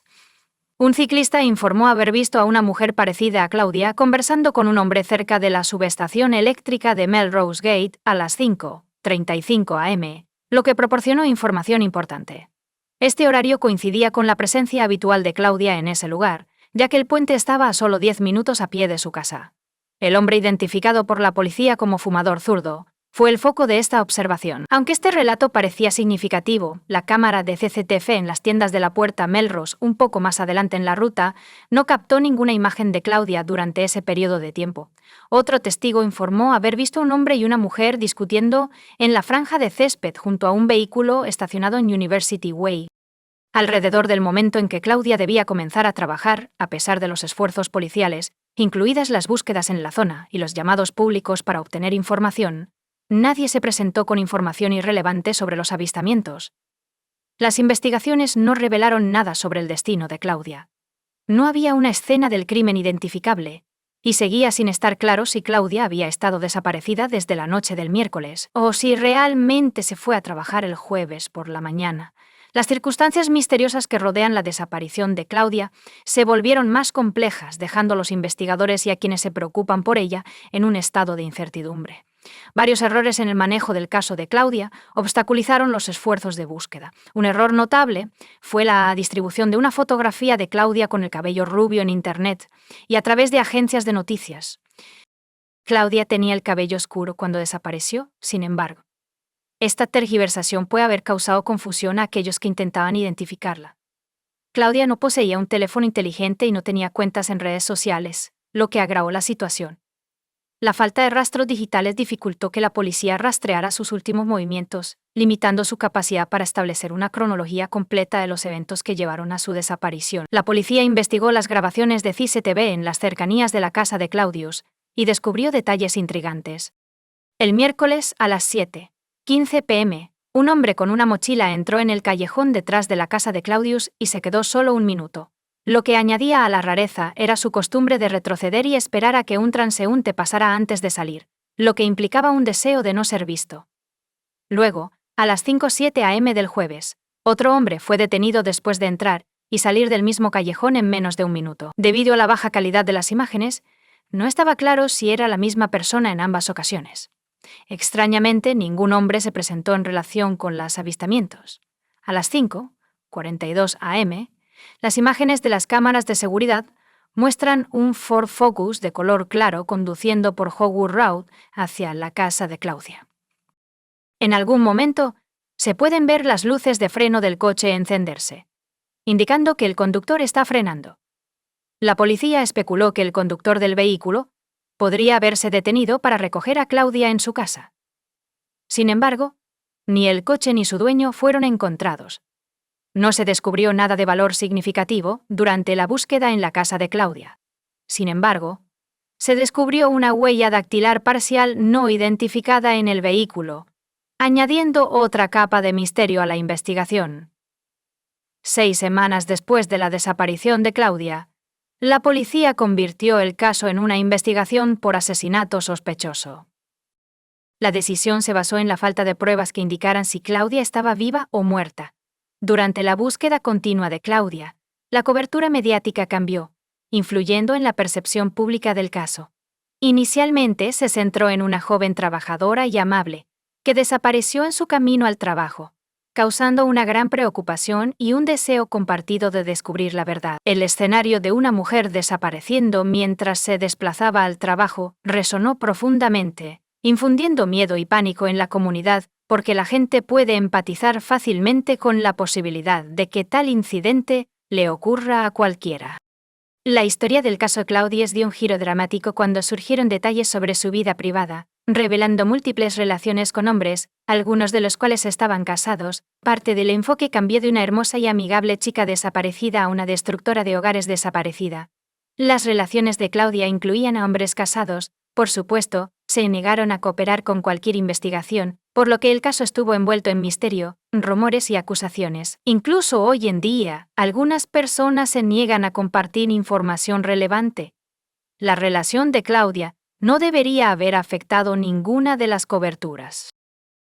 Speaker 1: Un ciclista informó haber visto a una mujer parecida a Claudia conversando con un hombre cerca de la subestación eléctrica de Melrose Gate a las 5:35 a.m., lo que proporcionó información importante. Este horario coincidía con la presencia habitual de Claudia en ese lugar, ya que el puente estaba a solo 10 minutos a pie de su casa. El hombre identificado por la policía como fumador zurdo fue el foco de esta observación. Aunque este relato parecía significativo, la cámara de CCTV en las tiendas de la Puerta Melrose, un poco más adelante en la ruta, no captó ninguna imagen de Claudia durante ese periodo de tiempo. Otro testigo informó haber visto a un hombre y una mujer discutiendo en la franja de césped junto a un vehículo estacionado en University Way. Alrededor del momento en que Claudia debía comenzar a trabajar, a pesar de los esfuerzos policiales, incluidas las búsquedas en la zona y los llamados públicos para obtener información, nadie se presentó con información irrelevante sobre los avistamientos. Las investigaciones no revelaron nada sobre el destino de Claudia. No había una escena del crimen identificable, y seguía sin estar claro si Claudia había estado desaparecida desde la noche del miércoles, o si realmente se fue a trabajar el jueves por la mañana. Las circunstancias misteriosas que rodean la desaparición de Claudia se volvieron más complejas, dejando a los investigadores y a quienes se preocupan por ella en un estado de incertidumbre. Varios errores en el manejo del caso de Claudia obstaculizaron los esfuerzos de búsqueda. Un error notable fue la distribución de una fotografía de Claudia con el cabello rubio en Internet y a través de agencias de noticias. Claudia tenía el cabello oscuro cuando desapareció, sin embargo. Esta tergiversación puede haber causado confusión a aquellos que intentaban identificarla. Claudia no poseía un teléfono inteligente y no tenía cuentas en redes sociales, lo que agravó la situación. La falta de rastros digitales dificultó que la policía rastreara sus últimos movimientos, limitando su capacidad para establecer una cronología completa de los eventos que llevaron a su desaparición. La policía investigó las grabaciones de CCTV en las cercanías de la casa de Claudius y descubrió detalles intrigantes. El miércoles a las 7:15 p.m., un hombre con una mochila entró en el callejón detrás de la casa de Claudius y se quedó solo un minuto. Lo que añadía a la rareza era su costumbre de retroceder y esperar a que un transeúnte pasara antes de salir, lo que implicaba un deseo de no ser visto. Luego, a las 5:07 a.m. del jueves, otro hombre fue detenido después de entrar y salir del mismo callejón en menos de un minuto. Debido a la baja calidad de las imágenes, no estaba claro si era la misma persona en ambas ocasiones. Extrañamente, ningún hombre se presentó en relación con los avistamientos. A las 5:42 a.m., las imágenes de las cámaras de seguridad muestran un Ford Focus de color claro conduciendo por Hogwood Road hacia la casa de Claudia. En algún momento, se pueden ver las luces de freno del coche encenderse, indicando que el conductor está frenando. La policía especuló que el conductor del vehículo podría haberse detenido para recoger a Claudia en su casa. Sin embargo, ni el coche ni su dueño fueron encontrados. No se descubrió nada de valor significativo durante la búsqueda en la casa de Claudia. Sin embargo, se descubrió una huella dactilar parcial no identificada en el vehículo, añadiendo otra capa de misterio a la investigación. 6 semanas después de la desaparición de Claudia, la policía convirtió el caso en una investigación por asesinato sospechoso. La decisión se basó en la falta de pruebas que indicaran si Claudia estaba viva o muerta. Durante la búsqueda continua de Claudia, la cobertura mediática cambió, influyendo en la percepción pública del caso. Inicialmente se centró en una joven trabajadora y amable, que desapareció en su camino al trabajo, causando una gran preocupación y un deseo compartido de descubrir la verdad. El escenario de una mujer desapareciendo mientras se desplazaba al trabajo resonó profundamente, infundiendo miedo y pánico en la comunidad, porque la gente puede empatizar fácilmente con la posibilidad de que tal incidente le ocurra a cualquiera. La historia del caso Claudius dio un giro dramático cuando surgieron detalles sobre su vida privada, revelando múltiples relaciones con hombres, algunos de los cuales estaban casados. Parte del enfoque cambió de una hermosa y amigable chica desaparecida a una destructora de hogares desaparecida. Las relaciones de Claudia incluían a hombres casados, por supuesto, se negaron a cooperar con cualquier investigación, por lo que el caso estuvo envuelto en misterio, rumores y acusaciones. Incluso hoy en día, algunas personas se niegan a compartir información relevante. La relación de Claudia no debería haber afectado ninguna de las coberturas.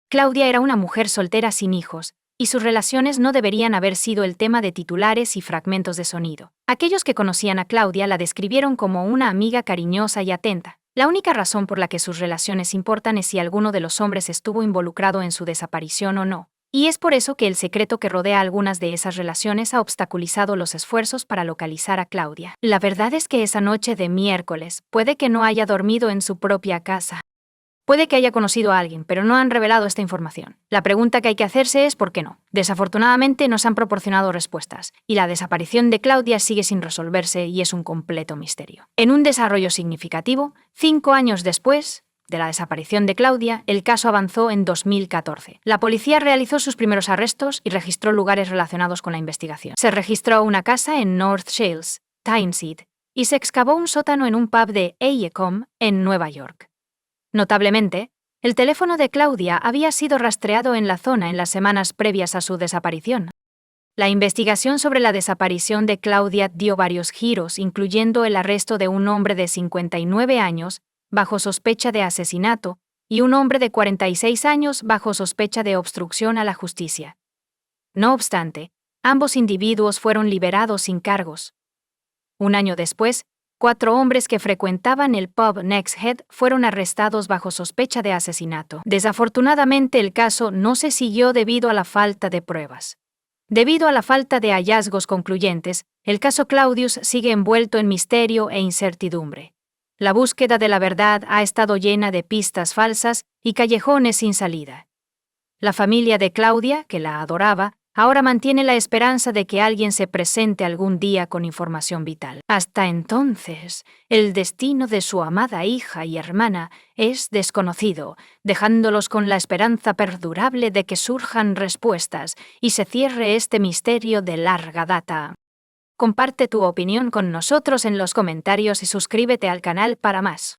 Speaker 1: Claudia era una mujer soltera sin hijos, y sus relaciones no deberían haber sido el tema de titulares y fragmentos de sonido. Aquellos que conocían a Claudia la describieron como una amiga cariñosa y atenta. La única razón por la que sus relaciones importan es si alguno de los hombres estuvo involucrado en su desaparición o no, y es por eso que el secreto que rodea algunas de esas relaciones ha obstaculizado los esfuerzos para localizar a Claudia. La verdad es que esa noche de miércoles puede que no haya dormido en su propia casa. Puede que haya conocido a alguien, pero no han revelado esta información. La pregunta que hay que hacerse es ¿por qué no? Desafortunadamente no se han proporcionado respuestas, y la desaparición de Claudia sigue sin resolverse y es un completo misterio. En un desarrollo significativo, 5 años después de la desaparición de Claudia, el caso avanzó en 2014. La policía realizó sus primeros arrestos y registró lugares relacionados con la investigación. Se registró una casa en North Shields, Tyneside, y se excavó un sótano en un pub de Aecom, en Nueva York. Notablemente, el teléfono de Claudia había sido rastreado en la zona en las semanas previas a su desaparición. La investigación sobre la desaparición de Claudia dio varios giros, incluyendo el arresto de un hombre de 59 años, bajo sospecha de asesinato, y un hombre de 46 años bajo sospecha de obstrucción a la justicia. No obstante, ambos individuos fueron liberados sin cargos. Un año después, 4 hombres que frecuentaban el pub Next Head fueron arrestados bajo sospecha de asesinato. Desafortunadamente, el caso no se siguió debido a la falta de pruebas. Debido a la falta de hallazgos concluyentes, el caso Claudius sigue envuelto en misterio e incertidumbre. La búsqueda de la verdad ha estado llena de pistas falsas y callejones sin salida. La familia de Claudia, que la adoraba, ahora mantiene la esperanza de que alguien se presente algún día con información vital. Hasta entonces, el destino de su amada hija y hermana es desconocido, dejándolos con la esperanza perdurable de que surjan respuestas y se cierre este misterio de larga data. Comparte tu opinión con nosotros en los comentarios y suscríbete al canal para más.